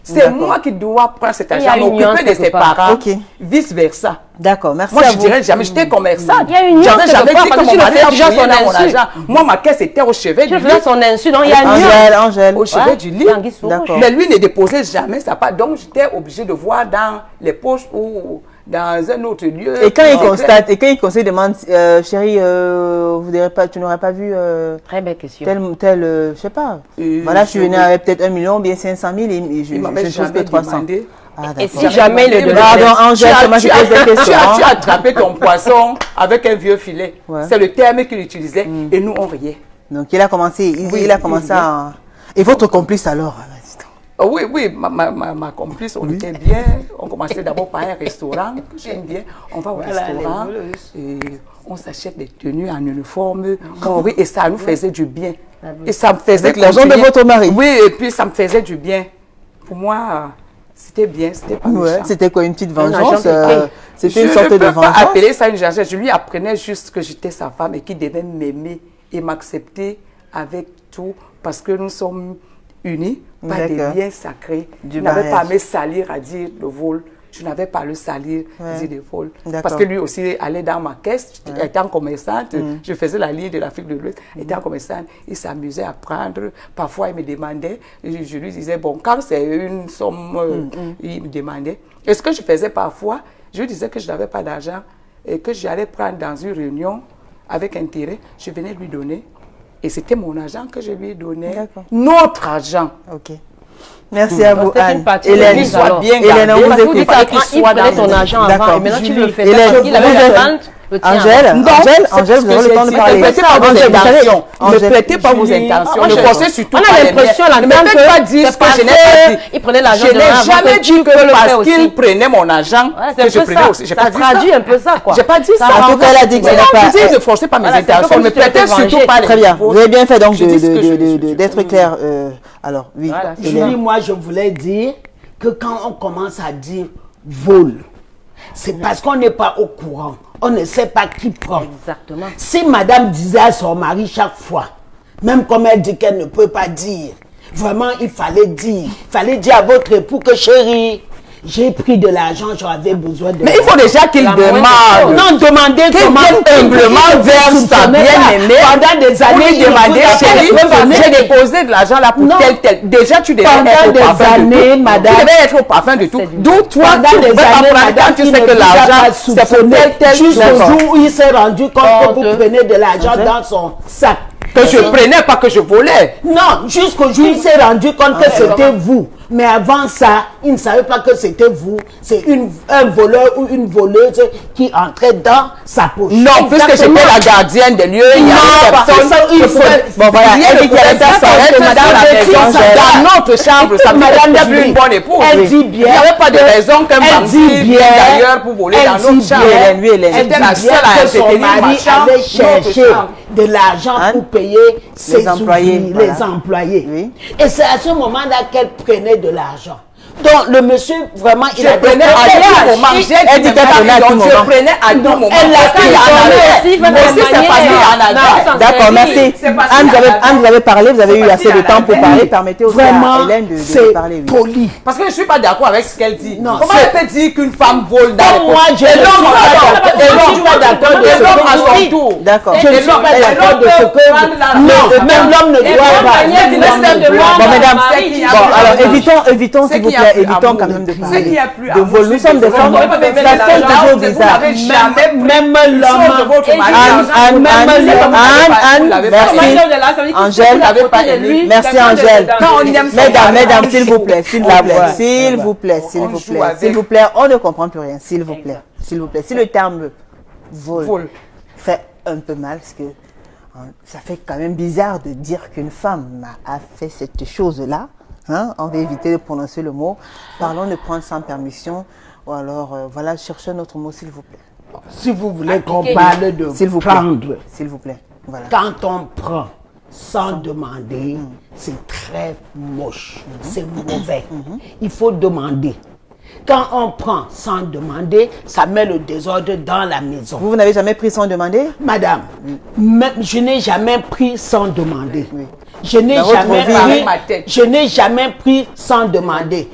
Speaker 3: C'est
Speaker 1: D'accord.
Speaker 3: moi qui dois prendre cet
Speaker 4: Il y a
Speaker 3: argent,
Speaker 4: une nuance
Speaker 3: m'occuper de
Speaker 4: quelque
Speaker 3: ses
Speaker 4: part.
Speaker 3: parents,
Speaker 1: Ok.
Speaker 3: vice versa.
Speaker 1: D'accord, merci
Speaker 3: Moi,
Speaker 1: à
Speaker 3: je
Speaker 1: vous.
Speaker 3: dirais jamais, j'étais commerçante.
Speaker 4: Il y a une nuance
Speaker 3: J'avais
Speaker 4: quelque
Speaker 3: jamais
Speaker 4: part,
Speaker 3: dit que
Speaker 4: parce que
Speaker 3: mon
Speaker 4: tu le
Speaker 3: mari
Speaker 4: fais
Speaker 3: a
Speaker 4: déjà
Speaker 3: fouillé
Speaker 4: son
Speaker 3: dans mon
Speaker 4: insu.
Speaker 3: argent. Moi, ma caisse était au chevet
Speaker 4: Tu
Speaker 3: du
Speaker 4: le
Speaker 3: lit.
Speaker 4: fais son insu, donc il y a une nuance.
Speaker 1: Angèle.
Speaker 3: Au chevet du lit.
Speaker 4: Tanguy sous
Speaker 1: D'accord.
Speaker 4: roche.
Speaker 3: Mais lui ne déposait jamais sa part. Donc, j'étais obligée de voir dans les poches ou dans un autre lieu.
Speaker 1: Et quand il
Speaker 3: secret.
Speaker 1: constate, il demande, chérie, tu n'aurais pas vu
Speaker 4: Très belle question.
Speaker 1: tel, je sais pas. Voilà, je suis venue avec peut-être 1 million, bien 500 000 et
Speaker 3: Il m'avait
Speaker 1: je trouve que
Speaker 3: jamais
Speaker 1: 300.
Speaker 3: demandé.
Speaker 1: Ah,
Speaker 4: Et
Speaker 1: d'accord.
Speaker 4: si jamais il le
Speaker 1: Pardon,
Speaker 4: demandait.
Speaker 1: Angèle, c'est moi qui pose des questions.
Speaker 3: Tu as attrapé ton poisson avec un vieux filet.
Speaker 1: Ouais.
Speaker 3: C'est le terme qu'il utilisait. Et nous, on riait.
Speaker 1: Donc il a commencé, il a commencé à... Et votre complice alors?
Speaker 3: Oh oui, ma complice, on était bien. On commençait d'abord par un restaurant que j'aime bien. On va au restaurant et on s'achète des tenues en uniforme. Oh oui, et ça nous faisait du bien. Et ça me faisait
Speaker 1: Avec l'argent de
Speaker 3: continuer.
Speaker 1: votre mari?
Speaker 3: Oui, et puis ça me faisait du bien. Pour moi, c'était bien, c'était pas
Speaker 1: Ouais,
Speaker 3: méchant.
Speaker 1: c'était quoi, une petite
Speaker 4: agent
Speaker 1: vengeance?
Speaker 4: de
Speaker 1: C'était une
Speaker 3: Je
Speaker 1: sorte
Speaker 3: ne
Speaker 1: de
Speaker 3: peux pas
Speaker 1: vengeance?
Speaker 3: appeler ça une vengeance. Je lui apprenais juste que j'étais sa femme et qu'il devait m'aimer et m'accepter avec tout parce que nous sommes unis par des
Speaker 1: D'accord.
Speaker 3: liens sacrés.
Speaker 1: Du
Speaker 3: Il n'avait pas à
Speaker 1: mariage.
Speaker 3: me salir à dire le vol. je n'avais pas à le salir, dire des vols.
Speaker 1: D'accord.
Speaker 3: Parce que lui aussi allait dans ma caisse, étant commerçante, je faisais la ligne de l'Afrique de l'Ouest, étant commerçante, il s'amusait à prendre, parfois il me demandait, je lui disais, bon, quand c'est une somme, il me demandait. Et ce que je faisais parfois, je lui disais que je n'avais pas d'argent et que j'allais prendre dans une réunion avec intérêt, je venais lui donner. Et c'était mon argent que je lui donnais, notre argent.
Speaker 1: Ok. Merci à vous, Anne.
Speaker 4: Hélène,
Speaker 3: soit bien
Speaker 1: Hélène, on vous écoute.
Speaker 4: Il prenait ton argent avant et maintenant tu le fais.
Speaker 1: Hélène,
Speaker 4: Il avait la vente.
Speaker 1: Angèle, vous avez le temps de parler.
Speaker 3: Ne prêtez pas vos intentions. Ne prêtez pas vos intentions. Ne pensez surtout pas les miennes. Ne me faites pas dire ce que je n'ai pas dit.
Speaker 4: Il prenait l'argent
Speaker 3: Je
Speaker 4: de
Speaker 3: n'ai jamais dit que parce qu'il prenait mon argent que je prenais aussi.
Speaker 4: Ça traduit un peu ça, quoi.
Speaker 3: J'ai pas dit ça.
Speaker 1: En tout cas, elle a dit que ce n'est pas...
Speaker 3: Ne forcez pas mes intentions. Ne me prêtez surtout pas les
Speaker 1: Très bien. Vous avez bien fait donc
Speaker 3: d'être
Speaker 1: d'être clair. Alors, oui.
Speaker 2: Julie, moi, je voulais dire que quand on commence à dire vol, c'est parce qu'on n'est pas au courant. On ne sait pas qui prend.
Speaker 4: Exactement.
Speaker 2: Si madame disait à son mari chaque fois, même comme elle dit qu'elle ne peut pas dire, vraiment, il fallait dire. Il fallait dire à votre époux que chérie, j'ai pris de l'argent, j'avais besoin de...
Speaker 3: Mais il faut déjà qu'il demande.
Speaker 2: Non, demandez
Speaker 3: Qu'il vienne humblement vers sa bien-aimée.
Speaker 2: Pendant des années,
Speaker 3: demander, chérie, j'ai déposé de l'argent là pour tel. Déjà, tu devais être au parfum de tout.
Speaker 2: madame.
Speaker 3: Tu devais être au parfum de tout. D'où toi,
Speaker 2: Pendant
Speaker 3: tu
Speaker 2: des
Speaker 3: devais
Speaker 2: années,
Speaker 3: apprendre
Speaker 2: madame,
Speaker 3: quand tu sais que l'argent, c'est pour tel.
Speaker 2: Jusqu'au jour où il s'est rendu compte que vous prenez de l'argent dans son sac.
Speaker 3: Que je prenais, pas que je volais.
Speaker 2: Non, jusqu'au jour où il s'est rendu compte que c'était vous. Mais avant ça, il ne savait pas que c'était vous. C'est un voleur ou une voleuse qui entrait dans sa poche.
Speaker 3: Non, puisque j'étais la gardienne des lieux, il y a une personne.
Speaker 1: Bon, voilà, elle dit qu'il y a
Speaker 3: dans notre chambre, ça n'est plus une bonne épouse.
Speaker 2: Elle dit bien.
Speaker 3: Il n'y avait pas de raison qu'un bandit vienne d'ailleurs pour voler dans notre chambre.
Speaker 2: J'étais la seule à son mari allait chercher de l'argent pour payer ses employés. Les employés.
Speaker 1: Oui.
Speaker 2: Et c'est à ce moment-là qu'elle prenait de l'argent. Donc le monsieur, vraiment, il a
Speaker 3: prenais à tout moment. Elle dit qu'elle prenait à tout moment. Je prenais à tout moment.
Speaker 2: Elle l'a
Speaker 3: aussi, c'est passé en Allemagne.
Speaker 1: D'accord, merci. Anne, vous avez parlé, vous avez eu assez de temps pour parler. Permettez aussi à Hélène de parler.
Speaker 2: C'est poli.
Speaker 3: Parce que je ne suis pas d'accord avec ce qu'elle dit.
Speaker 2: Non,
Speaker 3: comment elle peut dire qu'une femme vole dans les
Speaker 2: moi, je ne suis pas d'accord de ce
Speaker 3: à son tour.
Speaker 1: D'accord.
Speaker 2: Je ne suis pas d'accord de ce que... Non, même l'homme ne doit pas.
Speaker 1: Bon, mesdames, bon, alors évitons s'il vous plaît, évitons quand même de parler de vol. Nous sommes des femmes, ça fait toujours bizarre.
Speaker 2: Même l'homme...
Speaker 1: Anne, merci. Angèle, merci Angèle. Mesdames, s'il vous plaît, s'il vous plaît, on ne comprend plus rien, s'il vous plaît. Si le terme vol fait un peu mal, parce que ça fait quand même bizarre de dire qu'une femme a fait cette chose-là. Hein? On va éviter de prononcer le mot. Parlons de prendre sans permission. Ou alors, voilà, cherchez un autre mot, s'il vous plaît.
Speaker 2: Si vous voulez qu'on parle de prendre,
Speaker 1: s'il vous plaît. Voilà.
Speaker 2: Quand on prend sans demander, c'est très moche, c'est mauvais. Il faut demander. Quand on prend sans demander, ça met le désordre dans la maison.
Speaker 1: Vous n'avez jamais pris sans demander?
Speaker 2: Madame, je n'ai jamais pris sans demander.
Speaker 1: Oui.
Speaker 2: Je n'ai jamais pris sans demander.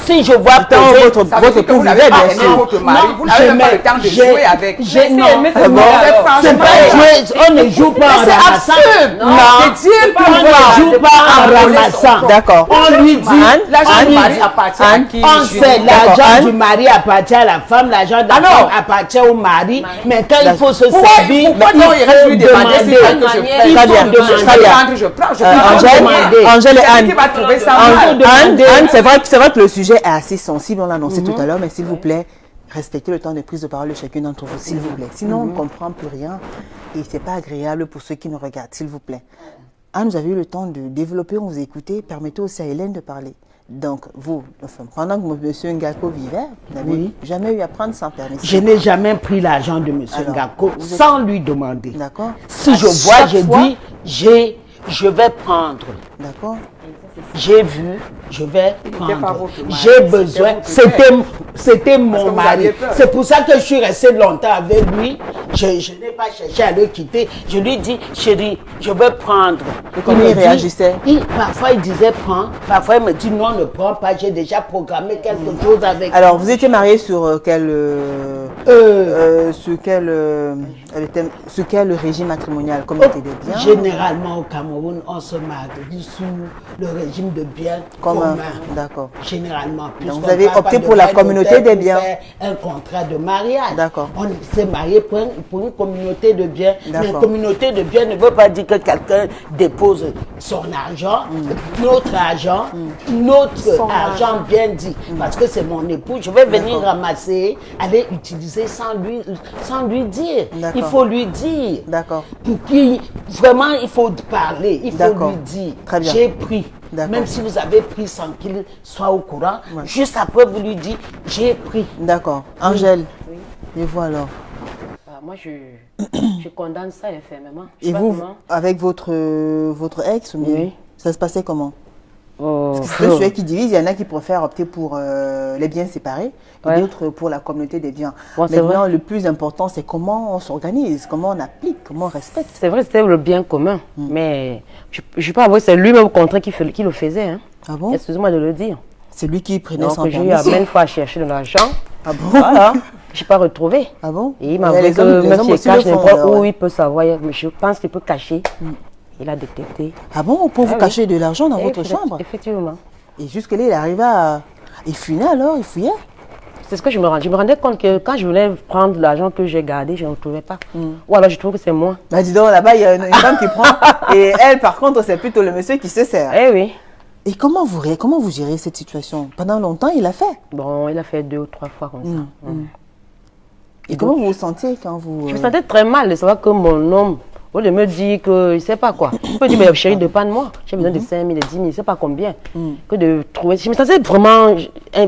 Speaker 2: Si je vois
Speaker 1: votre époux vivait bien sûr.
Speaker 3: Vous n'avez pas le temps de jouer avec.
Speaker 2: C'est pas jouer, on ne joue pas en ramassant.
Speaker 3: Non,
Speaker 2: on ne joue pas en ramassant.
Speaker 1: D'accord.
Speaker 2: On lui dit,
Speaker 3: l'argent du mari appartient à qui?
Speaker 2: on sait, l'argent du mari appartient à la femme, l'argent de la femme appartient au mari, mais quand il faut se servir,
Speaker 3: pourquoi non, il reste lui demander si que je prends?
Speaker 1: Très bien, très bien.
Speaker 3: Je prends.
Speaker 1: Angèle et Anne.
Speaker 3: Anne,
Speaker 1: c'est vrai que le sujet est assez sensible, on l'a annoncé tout à l'heure, mais s'il vous plaît, respectez le temps de prise de parole de chacune d'entre vous, s'il vous plaît. Sinon, on ne comprend plus rien et c'est pas agréable pour ceux qui nous regardent, s'il vous plaît. Anne, vous avez eu le temps de développer, on vous a écouté, permettez aussi à Hélène de parler. Donc, vous, enfin, pendant que M. Ngako vivait, vous n'avez jamais eu à prendre sans permission.
Speaker 2: Je n'ai jamais pris l'argent de M. Ngako sans lui demander.
Speaker 1: D'accord.
Speaker 2: Si je vois, je dis, j'ai je vais prendre.
Speaker 1: D'accord.
Speaker 2: J'ai vu, je vais
Speaker 3: pas
Speaker 2: prendre.
Speaker 3: votre mari,
Speaker 2: J'ai besoin. C'était mon
Speaker 3: que vous
Speaker 2: mari.
Speaker 3: aviez peur.
Speaker 2: C'est pour ça que je suis restée longtemps avec lui. Je n'ai pas cherché à le quitter. Je lui dis, chérie, je vais prendre.
Speaker 1: Et comment il réagissait?
Speaker 2: Parfois il disait prends, parfois il me dit non, ne prends pas, j'ai déjà programmé quelque chose avec.
Speaker 1: Alors, vous étiez mariés sur sur quel régime matrimonial, communauté des biens?
Speaker 2: Généralement au Cameroun, on se marie sous le régime de biens communs.
Speaker 1: D'accord.
Speaker 2: Généralement.
Speaker 1: Donc, vous avez opté pour la communauté des biens.
Speaker 2: Un contrat de mariage.
Speaker 1: D'accord.
Speaker 2: On s'est marié pour une communauté de biens. Mais
Speaker 1: D'accord.
Speaker 2: communauté de biens ne veut pas dire que quelqu'un dépose son argent, notre argent, bien dit. Parce que c'est mon époux, je vais venir ramasser, aller utiliser sans lui dire.
Speaker 1: D'accord.
Speaker 2: Il faut lui dire.
Speaker 1: D'accord.
Speaker 2: Pour qu'il, vraiment, il faut parler, il faut
Speaker 1: D'accord.
Speaker 2: lui dire.
Speaker 1: Très bien.
Speaker 2: J'ai pris.
Speaker 1: D'accord.
Speaker 2: Même si vous avez pris sans qu'il soit au courant, juste après vous lui dites, j'ai pris.
Speaker 1: D'accord. Angèle, et vous alors?
Speaker 4: Moi, je condamne ça fermement. Je sais
Speaker 1: Et
Speaker 4: pas
Speaker 1: vous,
Speaker 4: comment.
Speaker 1: avec votre ex,
Speaker 4: Oui.
Speaker 1: ça se passait comment?
Speaker 4: Oh,
Speaker 1: Parce que c'est celui qui divise, il y en a qui préfèrent opter pour les biens séparés et
Speaker 4: Ouais.
Speaker 1: d'autres pour la communauté des biens.
Speaker 4: Bon, c'est
Speaker 1: Maintenant,
Speaker 4: vrai.
Speaker 1: le plus important, c'est comment on s'organise, comment on applique, comment on respecte.
Speaker 4: C'est vrai, c'était le bien commun. Mais je ne peux pas avouer, c'est lui-même au contraire qui le faisait. Hein.
Speaker 1: Ah bon?
Speaker 4: Excusez-moi de le dire.
Speaker 1: C'est lui qui prenait
Speaker 4: Donc,
Speaker 1: sans
Speaker 4: j'ai eu à
Speaker 1: permission.
Speaker 4: maintes fois à chercher de l'argent.
Speaker 1: Ah bon?
Speaker 4: Voilà. Je n'ai pas retrouvé.
Speaker 1: Ah bon?
Speaker 4: Et il m'a
Speaker 1: Et
Speaker 4: avoué
Speaker 1: les
Speaker 4: que
Speaker 1: hommes
Speaker 4: même s'il
Speaker 1: aussi le
Speaker 4: cache
Speaker 1: font,
Speaker 4: n'importe
Speaker 1: alors,
Speaker 4: où,
Speaker 1: ouais.
Speaker 4: il peut savoir. Mais je pense qu'il peut cacher. Il a détecté.
Speaker 1: Ah bon? Pour vous
Speaker 4: Ah oui.
Speaker 1: cacher de l'argent dans votre
Speaker 4: Effectivement.
Speaker 1: chambre?
Speaker 4: Effectivement.
Speaker 1: Et jusque-là, il arrivait à... Il fouinait alors? Il fouillait?
Speaker 4: C'est ce que je me rendais. Je me rendais compte que quand je voulais prendre l'argent que j'ai gardé, je ne retrouvais pas. Ou alors je trouve que c'est moi.
Speaker 1: Bah dis donc, là-bas, il y a une femme qui prend. Et elle, par contre, c'est plutôt le monsieur qui se sert.
Speaker 4: Eh oui.
Speaker 1: Et comment vous gérez cette situation? Pendant longtemps, il a fait.
Speaker 4: Bon, il a fait 2 ou 3 fois comme ça.
Speaker 1: Et comment vous vous sentiez quand vous...
Speaker 4: Je me sentais très mal de savoir que mon homme, au lieu de me dire que il ne sait pas quoi. Il peut dire, mais chérie, dépend de moi. J'ai besoin de 5 000, de 10 000, je ne sais pas combien. Que de trouver. Je me sentais vraiment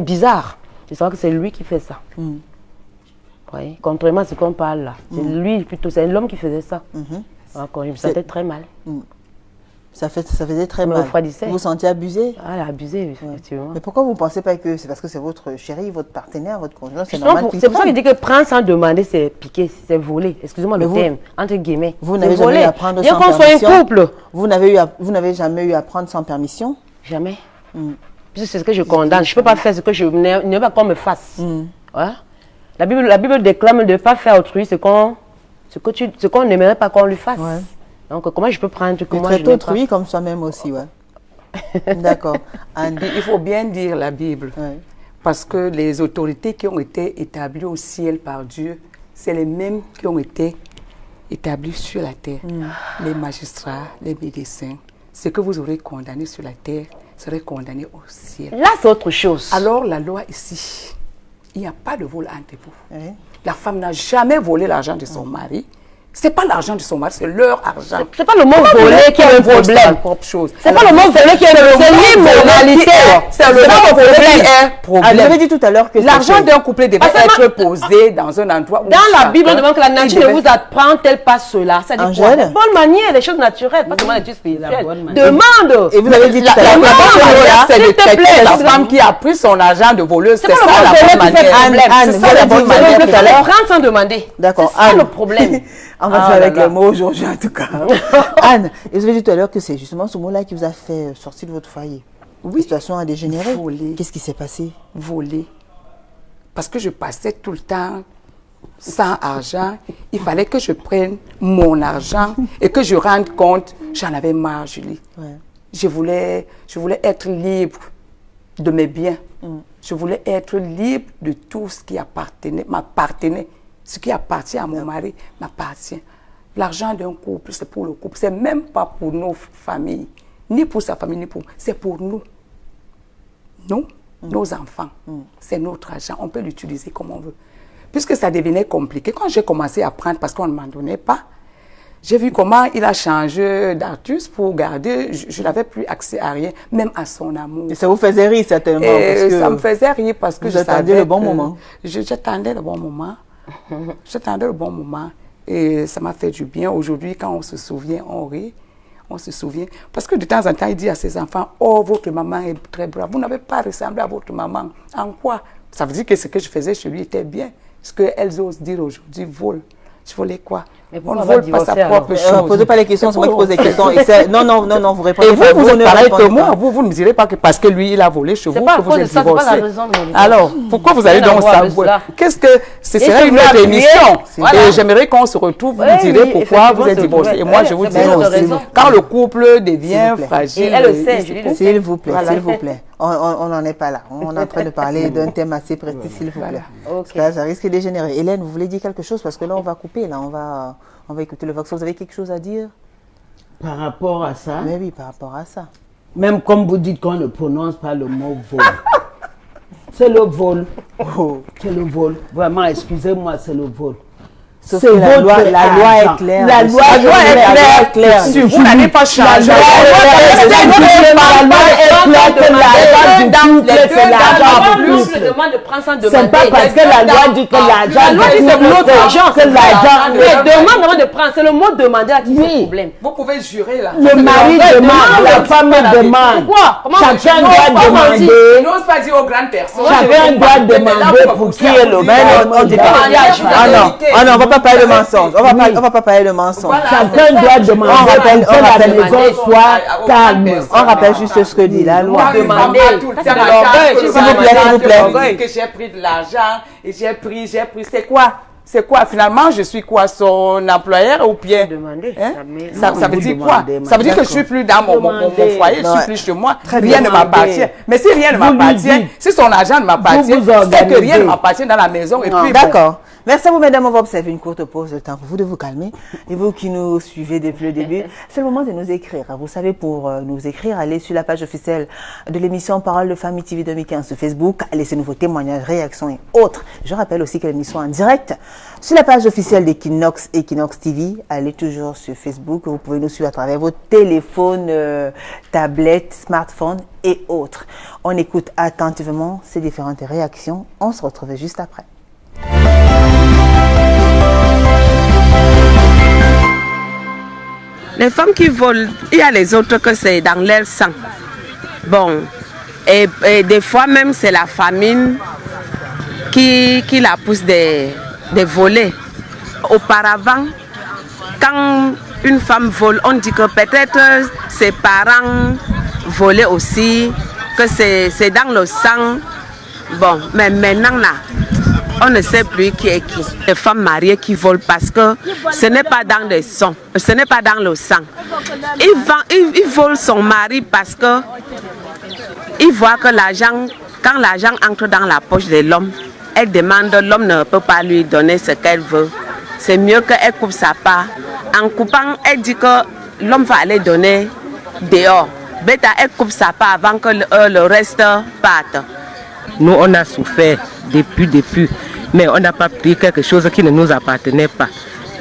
Speaker 4: bizarre de savoir que c'est lui qui fait ça. Oui. Contrairement à ce qu'on parle là. C'est lui plutôt, c'est l'homme qui faisait ça. Donc, je me sentais très mal.
Speaker 1: Ça faisait très
Speaker 4: me
Speaker 1: mal.
Speaker 4: refroidissait.
Speaker 1: Vous vous sentiez abusé?
Speaker 4: Ah, elle a abusé, effectivement.
Speaker 1: Mais pourquoi vous ne pensez pas que c'est parce que c'est votre chéri, votre partenaire, votre conjoint? C'est
Speaker 4: Justement,
Speaker 1: normal qu'il
Speaker 4: c'est pour ça
Speaker 1: prenne.
Speaker 4: qu'il dit que prendre sans demander, c'est piquer, c'est voler. Excusez-moi le
Speaker 1: vous-
Speaker 4: terme, entre guillemets.
Speaker 1: Vous
Speaker 4: C'est
Speaker 1: n'avez jamais
Speaker 4: voler.
Speaker 1: eu à prendre
Speaker 4: Bien
Speaker 1: sans
Speaker 4: qu'on soit
Speaker 1: permission?
Speaker 4: un couple.
Speaker 1: Vous n'avez jamais eu à prendre sans permission?
Speaker 4: Jamais. Puisque c'est ce que je condamne. Je ne peux pas faire ce que je ne veux pas qu'on me fasse. Voilà. La Bible déclame de ne pas faire autrui ce qu'on n'aimerait pas qu'on lui fasse.
Speaker 1: Ouais.
Speaker 4: Donc, comment je peux prendre que
Speaker 1: Et
Speaker 4: moi je
Speaker 1: traiter
Speaker 4: n'aime pas?
Speaker 1: autrui comme soi-même aussi, ouais. D'accord. Anne.
Speaker 3: Il faut bien dire la Bible.
Speaker 1: Ouais.
Speaker 3: Parce que les autorités qui ont été établies au ciel par Dieu, c'est les mêmes qui ont été établies sur la terre. Les magistrats, les médecins. Ce que vous aurez condamné sur la terre serait condamné au ciel.
Speaker 4: Là, c'est autre chose.
Speaker 3: Alors la loi ici, il n'y a pas de vol entre vous.
Speaker 1: Ouais.
Speaker 3: La femme n'a jamais volé l'argent de son mari. C'est pas l'argent de son mari, c'est leur argent.
Speaker 4: C'est pas le mot voler qui est un problème. C'est pas le mot voler qui est un problème. C'est l'immoralité.
Speaker 3: C'est le mot voler qui est
Speaker 1: Ah, vous avez
Speaker 3: problème.
Speaker 1: dit tout à l'heure que
Speaker 3: L'argent
Speaker 1: c'était-
Speaker 3: d'un couple devait
Speaker 4: Parce que
Speaker 3: être posé dans un endroit où
Speaker 4: Dans la
Speaker 3: chacun,
Speaker 4: Bible, on demande que la nature
Speaker 3: il
Speaker 4: ne
Speaker 3: devait-
Speaker 4: vous apprend tel pas cela. Ça dit quoi?
Speaker 1: Angèle?
Speaker 4: La bonne manière, les choses naturelles, pas seulement les choses spirituelles.
Speaker 2: bonne manière.
Speaker 4: Demande.
Speaker 1: Et vous avez dit tout à
Speaker 3: La
Speaker 1: l'heure
Speaker 3: bonne manière, c'est
Speaker 4: s'il
Speaker 3: de
Speaker 4: te
Speaker 3: traiter
Speaker 4: plaît,
Speaker 3: la
Speaker 4: s'il te
Speaker 3: femme qui a pris son argent de voleuse. C'est
Speaker 4: pas
Speaker 3: ça
Speaker 4: le mot
Speaker 3: la
Speaker 4: voler
Speaker 3: bonne
Speaker 4: qui fait
Speaker 3: manière.
Speaker 4: problème.
Speaker 1: Anne,
Speaker 3: C'est
Speaker 1: vous
Speaker 3: ça
Speaker 1: avez
Speaker 3: la
Speaker 1: dit-
Speaker 3: bonne
Speaker 1: vous avez
Speaker 3: manière.
Speaker 1: dit tout à l'heure.
Speaker 4: Prends sans demander.
Speaker 1: D'accord,
Speaker 4: C'est ça
Speaker 1: Anne.
Speaker 4: le problème.
Speaker 1: On va
Speaker 4: Ah
Speaker 1: jouer avec
Speaker 4: là là.
Speaker 1: les mots aujourd'hui en tout cas. Anne, et vous avez dit tout à l'heure que c'est justement ce mot-là qui vous a fait sortir de votre foyer.
Speaker 3: Oui.
Speaker 1: La situation a dégénéré.
Speaker 3: Volé.
Speaker 1: Qu'est-ce qui s'est passé?
Speaker 3: Voler. Parce que je passais tout le temps sans argent. Il fallait que je prenne mon argent et que je rende compte. J'en avais marre, Julie.
Speaker 1: Ouais.
Speaker 3: Je voulais être libre de mes biens. Je voulais être libre de tout ce qui m'appartenait. Ce qui appartient à mon mari m'appartient. L'argent d'un couple, c'est pour le couple. C'est même pas pour nos familles. Ni pour sa famille, ni pour... C'est pour nous. Nous, nos enfants. C'est notre argent. On peut l'utiliser comme on veut. Puisque ça devenait compliqué, quand j'ai commencé à prendre, parce qu'on ne m'en donnait pas, j'ai vu comment il a changé d'artus pour garder. Je n'avais plus accès à rien, même à son amour.
Speaker 1: Et ça vous faisait rire certainement.
Speaker 3: Et
Speaker 1: parce que
Speaker 3: ça me faisait rire parce que
Speaker 1: vous
Speaker 3: je
Speaker 1: attendiez
Speaker 3: savais
Speaker 1: le bon
Speaker 3: que-
Speaker 1: moment.
Speaker 3: J'attendais le bon moment. J'attendais le bon moment. Et ça m'a fait du bien. Aujourd'hui, quand on se souvient, on rit. on se souvient. Parce que de temps en temps, il dit à ses enfants, oh, votre maman est très brave. Vous n'avez pas ressemblé à votre maman. En quoi? Ça veut dire que ce que je faisais chez lui était bien. Ce qu'elles osent dire aujourd'hui, vol. Je volais quoi? On ne vole pas sa propre chose.
Speaker 1: Ne posez pas les questions, c'est moi qui pose les questions. Non, vous répondez
Speaker 3: et
Speaker 1: pas.
Speaker 3: vous êtes pareil que moi.
Speaker 1: pas.
Speaker 3: Vous ne me direz pas que parce que lui, il a volé chez vous
Speaker 4: pas
Speaker 3: que vous êtes
Speaker 4: ça, c'est pas la
Speaker 3: divorcé.
Speaker 4: raison de mon divorce.
Speaker 3: Alors, pourquoi vous allez
Speaker 4: Rien à
Speaker 3: donc
Speaker 4: voir avec
Speaker 3: savoir?
Speaker 4: cela.
Speaker 3: Qu'est-ce que ce
Speaker 4: Et
Speaker 3: serait
Speaker 4: c'est
Speaker 3: une
Speaker 4: vrai,
Speaker 3: autre
Speaker 4: appuyer.
Speaker 3: émission?
Speaker 4: Voilà.
Speaker 3: Et j'aimerais qu'on se retrouve, vous
Speaker 4: Oui,
Speaker 3: me direz
Speaker 4: oui,
Speaker 3: pourquoi vous êtes
Speaker 4: effectivement,
Speaker 3: divorcé.
Speaker 4: c'est
Speaker 3: Et moi,
Speaker 4: vrai,
Speaker 3: je vous
Speaker 4: c'est
Speaker 3: dirai
Speaker 4: votre
Speaker 3: aussi.
Speaker 4: raison.
Speaker 3: Quand le couple devient
Speaker 1: S'il vous plaît.
Speaker 3: fragile,
Speaker 4: Et elle le sait, je lui le sais.
Speaker 1: S'il vous plaît,
Speaker 4: Voilà.
Speaker 1: s'il vous plaît. On n'en est pas là. On est en train de parler d'un thème assez précis, s'il vous plaît. Parce que là, ça risque de dégénérer. Hélène, vous voulez dire quelque chose? Parce que là, on va couper. Là, on va écouter le Vox. Vous avez quelque chose à dire?
Speaker 2: Par rapport à ça,
Speaker 1: Mais oui, par rapport à ça.
Speaker 2: même comme vous dites qu'on ne prononce pas le mot vol. C'est le vol.
Speaker 1: Oh.
Speaker 2: C'est le vol. Vraiment, excusez-moi, c'est le vol.
Speaker 1: Sauf
Speaker 2: C'est
Speaker 1: que la loi
Speaker 2: votre
Speaker 1: est
Speaker 2: argent.
Speaker 1: claire.
Speaker 2: La loi est claire.
Speaker 3: Si vous n'allez pas changer.
Speaker 2: La loi est claire que l'argent du couple, c'est l'argent du
Speaker 4: le
Speaker 2: couple.
Speaker 4: demande de prendre sans demander.
Speaker 2: C'est pas parce que la loi dit que l'argent
Speaker 4: La loi dit
Speaker 2: du
Speaker 4: que
Speaker 2: couple,
Speaker 4: l'autre argent,
Speaker 2: que l'argent.
Speaker 4: mais demande avant de prendre. C'est le mot demander à qui c'est le problème.
Speaker 3: Vous pouvez jurer là.
Speaker 2: Le mari demande, la femme demande.
Speaker 4: Pourquoi? Comment
Speaker 2: Chacun
Speaker 4: on
Speaker 2: doit
Speaker 4: dit?
Speaker 2: demander.
Speaker 3: Il n'ose pas dire aux grandes personnes.
Speaker 2: Chacun doit demander pour qui est le
Speaker 1: Mais non, on dit pas. Ah non, on va pas parler de mensonge. On va pas parler de mensonge.
Speaker 2: Chacun doit demander pour que la maison soit calme.
Speaker 1: On rappelle juste ce que dit la loi.
Speaker 4: Demander.
Speaker 3: Tout le
Speaker 4: Ça,
Speaker 3: temps,
Speaker 4: c'est de l'orgueil.
Speaker 3: s'il vous plaît,
Speaker 1: s'il vous plaît.
Speaker 3: que j'ai pris de l'argent et j'ai pris. C'est quoi? C'est quoi? Finalement, je suis quoi? Son employeur ou bien?
Speaker 4: Demander.
Speaker 3: Hein?
Speaker 2: Non,
Speaker 3: Ça veut
Speaker 2: vous
Speaker 3: dire quoi?
Speaker 2: demandez,
Speaker 3: Ça veut dire que je
Speaker 2: d'accord.
Speaker 3: suis plus dans mon foyer, je
Speaker 1: Non,
Speaker 3: suis plus chez moi.
Speaker 1: très
Speaker 3: Rien
Speaker 1: bien.
Speaker 3: ne m'appartient. Mais si rien ne
Speaker 2: Vous lui
Speaker 3: m'appartient,
Speaker 2: dites.
Speaker 3: si son argent ne m'appartient,
Speaker 2: Vous
Speaker 3: c'est que rien
Speaker 2: organisez.
Speaker 3: ne m'appartient dans la maison. Et puis,
Speaker 1: D'accord. Merci à vous, mesdames. On va observer une courte pause de temps pour vous de vous calmer. Et vous qui nous suivez depuis le début, c'est le moment de nous écrire. Vous savez, pour nous écrire, allez sur la page officielle de l'émission Parole de Famille TV 2015 sur Facebook. Laissez-nous vos témoignages, réactions et autres. Je rappelle aussi que l'émission est en direct sur la page officielle d'Equinox, Equinox TV. Allez toujours sur Facebook. Vous pouvez nous suivre à travers vos téléphones, tablettes, smartphones et autres. On écoute attentivement ces différentes réactions. On se retrouve juste après.
Speaker 5: Les femmes qui volent, il y a les autres que c'est dans leur sang. Bon, et des fois même c'est la famine qui la pousse de voler. Auparavant, quand une femme vole, on dit que peut-être ses parents volaient aussi, que c'est dans le sang. Bon, mais maintenant là, on ne sait plus qui est qui. Les femmes mariées qui volent parce que ce n'est pas dans le sang, ce n'est pas dans le sang. Il vole son mari parce que il voit que l'argent, quand l'argent entre dans la poche de l'homme, elle demande, l'homme ne peut pas lui donner ce qu'elle veut. C'est mieux qu'elle coupe sa part. En coupant, elle dit que l'homme va aller donner dehors. Bêta, elle coupe sa part avant que le reste parte.
Speaker 6: Nous, on a souffert depuis, mais on n'a pas pris quelque chose qui ne nous appartenait pas.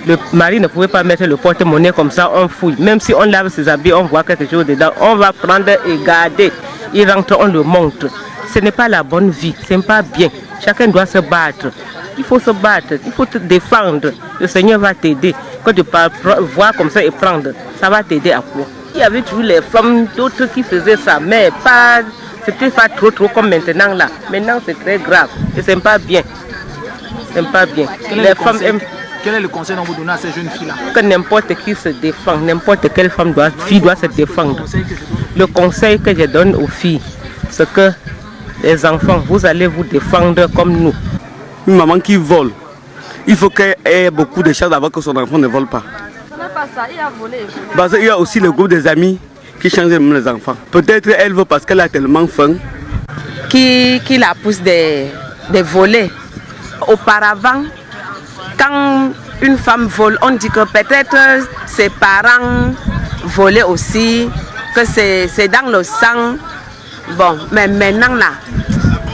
Speaker 6: Le mari ne pouvait pas mettre le porte-monnaie comme ça, on fouille. Même si on lave ses habits, on voit quelque chose dedans, on va prendre et garder. Il rentre, on le montre. Ce n'est pas la bonne vie, ce n'est pas bien. Chacun doit se battre. Il faut se battre, il faut te défendre. Le Seigneur va t'aider. Quand tu vas voir comme ça et prendre, ça va t'aider à quoi? Il y avait toujours les femmes, d'autres qui faisaient ça, mais pas... C'était pas trop comme maintenant là. Maintenant c'est très grave et c'est pas bien. C'est pas bien.
Speaker 7: Quel est le conseil que vous donnez à ces jeunes filles-là?
Speaker 6: Que n'importe qui se défend, n'importe quelle fille doit se défendre. Le conseil que je donne aux filles, c'est que les enfants, vous allez vous défendre comme nous.
Speaker 8: Une maman qui vole, il faut qu'elle ait beaucoup de chances avant que son enfant ne vole pas.
Speaker 9: Ce n'est pas ça, il a volé.
Speaker 8: Parce qu'il y a aussi le groupe des amis qui changent même les enfants. Peut-être elle veut parce qu'elle a tellement faim.
Speaker 5: Qui la pousse de voler. Auparavant, quand une femme vole, on dit que peut-être ses parents volaient aussi, que c'est dans le sang. Bon, mais maintenant là,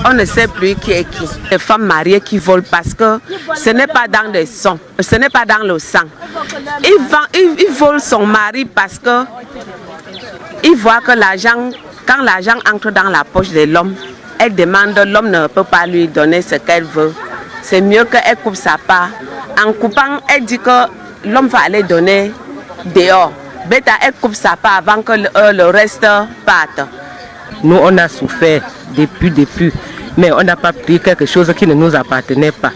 Speaker 5: on ne sait plus qui est qui. Les femmes mariées qui volent parce que ce n'est pas dans le sang, ce n'est pas dans le sang. Il vole son mari parce que il voit que l'argent, quand l'argent entre dans la poche de l'homme, elle demande, l'homme ne peut pas lui donner ce qu'elle veut. C'est mieux qu'elle coupe sa part. En coupant, elle dit que l'homme va aller donner dehors. Beta, elle coupe sa part avant que le reste parte.
Speaker 6: Nous, on a souffert depuis. Mais on n'a pas pris quelque chose qui ne nous appartenait pas.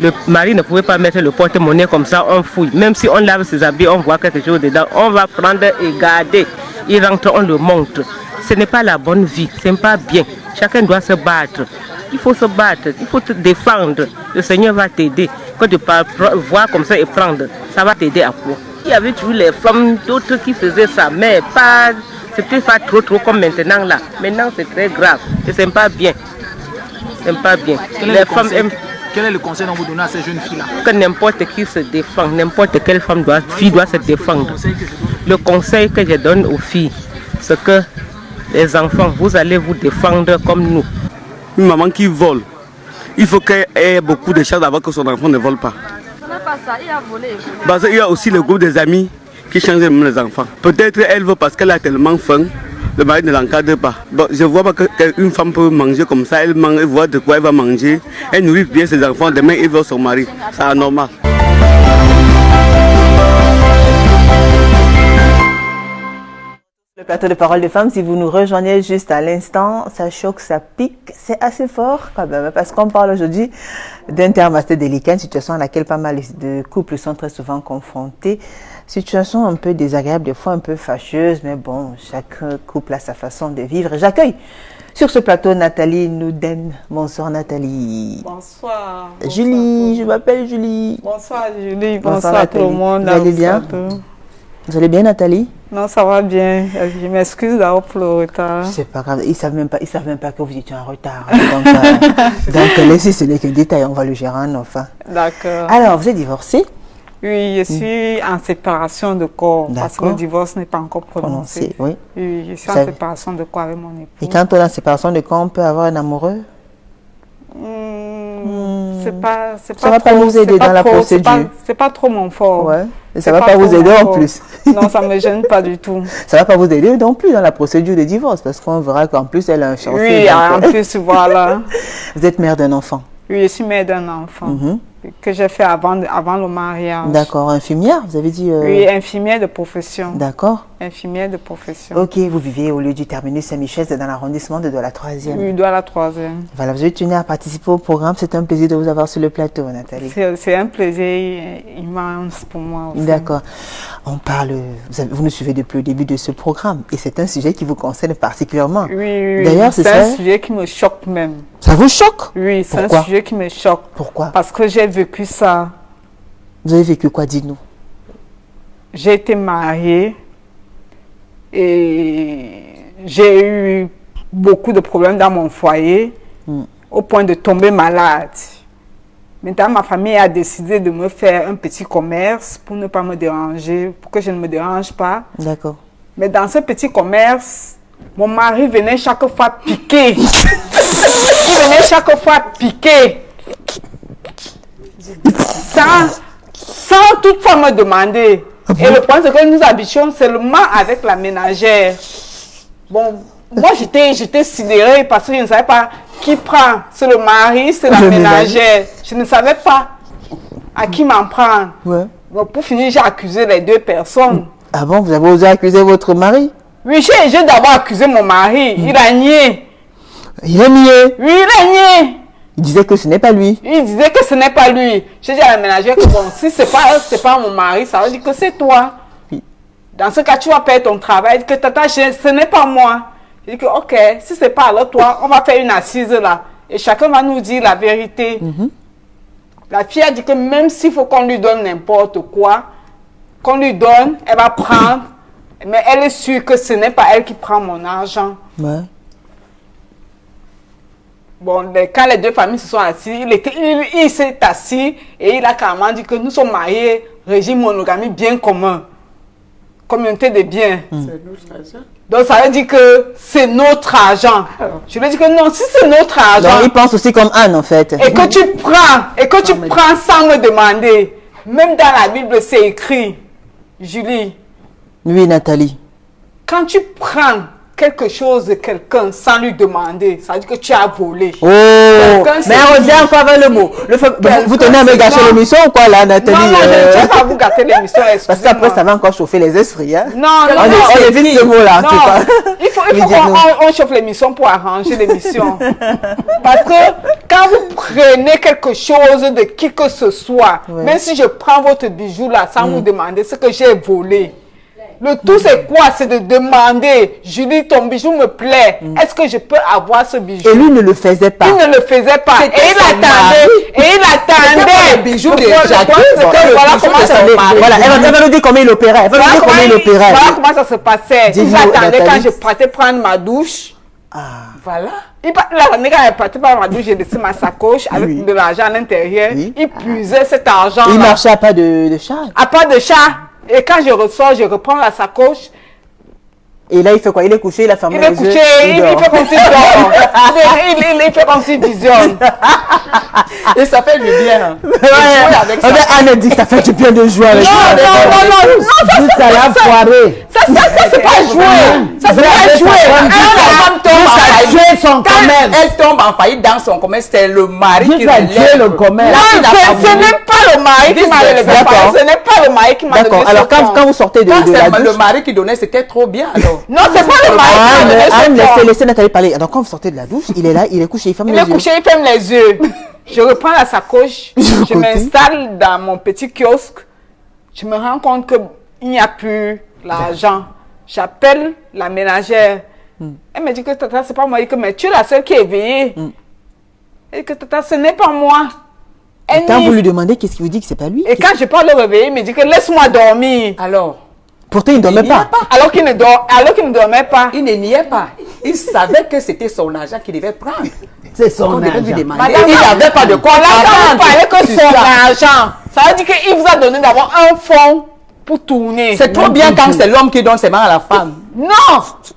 Speaker 6: Le mari ne pouvait pas mettre le porte-monnaie comme ça, on fouille. Même si on lave ses habits, on voit quelque chose dedans, on va prendre et garder. Il rentre, on le montre. Ce n'est pas la bonne vie, ce n'est pas bien. Chacun doit se battre. Il faut se battre, il faut te défendre. Le Seigneur va t'aider. Quand tu vas voir comme ça et prendre, ça va t'aider à quoi? Il y avait toujours les femmes, d'autres qui faisaient ça, mais pas, c'était pas trop comme maintenant là. Maintenant c'est très grave et c'est pas bien. C'est pas bien. Les femmes aiment.
Speaker 7: Quel est le conseil que vous donnez à ces jeunes filles-là?
Speaker 6: Que n'importe qui se défend, n'importe quelle fille doit se défendre. Le conseil que je donne aux filles, c'est que les enfants, vous allez vous défendre comme nous.
Speaker 8: Une maman qui vole, il faut qu'elle ait beaucoup de chance avant que son enfant ne vole pas.
Speaker 9: Ce n'est pas ça, il a volé.
Speaker 8: Parce qu'il y a aussi le groupe des amis qui changent même les enfants. Peut-être elle veut parce qu'elle a tellement faim, le mari ne l'encadre pas. Bon, je ne vois pas qu'une femme peut manger comme ça, elle mange, elle voit de quoi elle va manger, elle nourrit bien ses enfants, demain elle veut son mari. C'est anormal.
Speaker 1: Le plateau de Parole de Femmes, si vous nous rejoignez juste à l'instant, ça choque, ça pique, c'est assez fort quand même, parce qu'on parle aujourd'hui d'un terme assez délicat, une situation à laquelle pas mal de couples sont très souvent confrontés. Situation un peu désagréable, des fois un peu fâcheuse, mais bon, chaque couple a sa façon de vivre. J'accueille sur ce plateau Nathalie Nouden. Bonsoir Nathalie.
Speaker 10: Bonsoir.
Speaker 1: Julie, je m'appelle Julie.
Speaker 10: Bonsoir Julie, bonsoir à tout le monde.
Speaker 1: Vous allez bien? Vous allez bien Nathalie?
Speaker 10: Non, ça va bien. Je m'excuse d'avoir pour le retard.
Speaker 1: C'est pas grave, ils ne savent même pas que vous étiez en retard. Donc laissez ce n'est que détail, on va le gérer en enfin.
Speaker 10: D'accord.
Speaker 1: Alors, vous êtes divorcée?
Speaker 10: Oui, je suis en séparation de corps parce que le divorce n'est pas encore prononcé.
Speaker 1: Oui.
Speaker 10: Oui, je suis en séparation de corps avec mon époux.
Speaker 1: Et quand on est en séparation de corps, on peut avoir un amoureux?
Speaker 10: Ça va
Speaker 1: pas nous aider dans la procédure.
Speaker 10: C'est pas trop mon fort.
Speaker 1: Ouais. Et ça va pas vous aider en plus.
Speaker 10: Non, ça me gêne pas du tout.
Speaker 1: Ça va pas vous aider non plus dans la procédure de divorce parce qu'on verra qu'en plus elle a un chantier.
Speaker 10: Oui, en plus, voilà.
Speaker 1: Vous êtes mère d'un enfant?
Speaker 10: Oui, je suis mère d'un enfant que j'ai fait avant le mariage.
Speaker 1: D'accord. Infirmière, vous avez dit?
Speaker 10: Oui, infirmière de profession.
Speaker 1: D'accord.
Speaker 10: Infirmière de profession.
Speaker 1: Ok, vous vivez au lieu du terminus Saint-Michel, c'est dans l'arrondissement de la 3e.
Speaker 10: Oui, de la 3e.
Speaker 1: Voilà, vous êtes tenue à participer au programme. C'est un plaisir de vous avoir sur le plateau, Nathalie.
Speaker 10: C'est un plaisir immense pour moi aussi.
Speaker 1: D'accord. On parle, vous nous suivez depuis le début de ce programme et c'est un sujet qui vous concerne particulièrement.
Speaker 10: Oui.
Speaker 1: D'ailleurs,
Speaker 10: c'est un sujet qui me choque même.
Speaker 1: Ça vous choque?
Speaker 10: Oui, c'est un sujet qui me choque.
Speaker 1: Pourquoi?
Speaker 10: Parce que j'ai vécu ça.
Speaker 1: Vous avez vécu quoi? Dites-nous.
Speaker 10: J'ai été mariée et j'ai eu beaucoup de problèmes dans mon foyer au point de tomber malade. Maintenant, ma famille a décidé de me faire un petit commerce pour ne pas me déranger, pour que je ne me dérange pas.
Speaker 1: D'accord.
Speaker 10: Mais dans ce petit commerce, mon mari venait chaque fois piquer. Il venait chaque fois piquer. Sans toutefois me demander. Et le point, c'est que nous habitions seulement avec la ménagère. Bon, moi j'étais sidérée parce que je ne savais pas qui prend. C'est le mari, c'est la ménagère. Je ne savais pas à qui m'en prendre.
Speaker 1: Ouais.
Speaker 10: Bon, pour finir, j'ai accusé les deux personnes.
Speaker 1: Ah bon, vous avez osé accuser votre mari?
Speaker 10: Oui, j'ai d'abord accusé mon mari. Il a nié.
Speaker 1: Il a nié?
Speaker 10: Oui, il a nié.
Speaker 1: Il disait que ce n'est pas lui.
Speaker 10: Il disait que ce n'est pas lui. J'ai dit à la ménagère que bon, si c'est pas mon mari, ça veut dire que c'est toi.
Speaker 1: Oui.
Speaker 10: Dans ce cas, tu vas perdre ton travail. Que tata, ce n'est pas moi. J'ai dit que ok, si c'est pas alors toi, on va faire une assise là. Et chacun va nous dire la vérité. La fille a dit que même s'il faut qu'on lui donne n'importe quoi, qu'on lui donne, elle va prendre. Mais elle est sûre que ce n'est pas elle qui prend mon argent.
Speaker 1: Ouais.
Speaker 10: Bon, quand les deux familles se sont assises, il s'est assis et il a carrément dit que nous sommes mariés, régime monogamie bien commun. Communauté de biens.
Speaker 2: C'est notre argent.
Speaker 10: Donc ça veut dire que c'est notre argent. Je lui ai dit que non, si c'est notre argent.
Speaker 1: Donc il pense aussi comme Anne en fait.
Speaker 10: Et que tu prends sans me demander. Même dans la Bible c'est écrit, Julie.
Speaker 1: Oui, Nathalie.
Speaker 10: Quand tu prends quelque chose de quelqu'un sans lui demander, ça veut dire que tu as volé.
Speaker 1: Oh, mais reviens encore avec le mot. Vous tenez à me gâcher l'émission ou quoi là, Nathalie?
Speaker 10: Non, je ne tiens pas à vous gâter l'émission,
Speaker 1: parce qu'après ça va encore chauffer les esprits. Hein?
Speaker 10: Non,
Speaker 1: on évite ce mot là en tout cas.
Speaker 10: Il faut qu'on chauffe l'émission pour arranger l'émission. Parce que quand vous prenez quelque chose de qui que ce soit, même si je prends votre bijou là sans vous demander ce que j'ai volé, le tout c'est quoi? C'est de demander, Julie, ton bijou me plaît, est-ce que je peux avoir ce bijou?
Speaker 1: Et lui ne le faisait pas.
Speaker 10: Il ne le faisait pas. Et il attendait.
Speaker 3: Le bijou de Jacques.
Speaker 1: Voilà, elle va nous dire comment il opérait.
Speaker 10: Voilà comment ça se passait. Il attendait quand je partais prendre ma douche. Voilà. Quand elle partait prendre ma douche, j'ai laissé ma sacoche avec de l'argent à l'intérieur. Il puisait cet argent.
Speaker 1: Il marchait à pas de chat.
Speaker 10: À pas de chat. Et quand je ressors, je reprends la sacoche.
Speaker 1: Et là, il fait quoi? Il est couché, il a fermé les yeux.
Speaker 10: Il est couché, il fait comme s'il dort. Il fait comme s'il visionne.
Speaker 3: Et ça fait du bien.
Speaker 1: Anne dit ça fait du bien de jouer avec
Speaker 10: ça. Non, ça l'a foiré. Ça, c'est pas jouer. Ça, c'est pas jouer.
Speaker 3: Elle tombe en faillite dans son commerce, c'est le mari qui
Speaker 2: relève le commerce.
Speaker 10: Non, ce n'est pas le mari qui m'a relevé. Ce n'est pas le mari qui m'a donné.
Speaker 1: D'accord, alors quand vous sortez de la douche.
Speaker 3: Le mari qui donnait, c'était trop bien alors.
Speaker 10: Non, c'est pas le mari.
Speaker 1: Anne, laissez Nathalie parler. Alors, quand vous sortez de la douche, il est là, il est couché, il ferme les yeux.
Speaker 10: Il est couché, il ferme les yeux. Je reprends la sacoche, je m'installe dans mon petit kiosque. Je me rends compte qu'il n'y a plus l'argent. J'appelle la ménagère. Elle me dit que tata, c'est pas moi. Mais tu es la seule qui est éveillée. Et que tata, ce n'est pas moi.
Speaker 1: Et quand vous lui demandez, qu'est-ce qu'il vous dit que c'est pas lui?
Speaker 10: Et quand je parle le réveiller, il me dit que laisse-moi dormir.
Speaker 3: Alors?
Speaker 1: Pourtant, il ne dormait pas.
Speaker 10: Alors qu'il ne dormait pas.
Speaker 3: Il ne niait pas. Il savait que c'était son argent qu'il devait prendre.
Speaker 2: C'est son argent.
Speaker 3: Il n'avait pas de quoi.
Speaker 10: Là, vous parlez que son argent. Ça veut dire qu'il vous a donné d'abord un fonds pour tourner.
Speaker 3: C'est trop bien quand c'est l'homme qui donne ses mains à la femme.
Speaker 10: Non,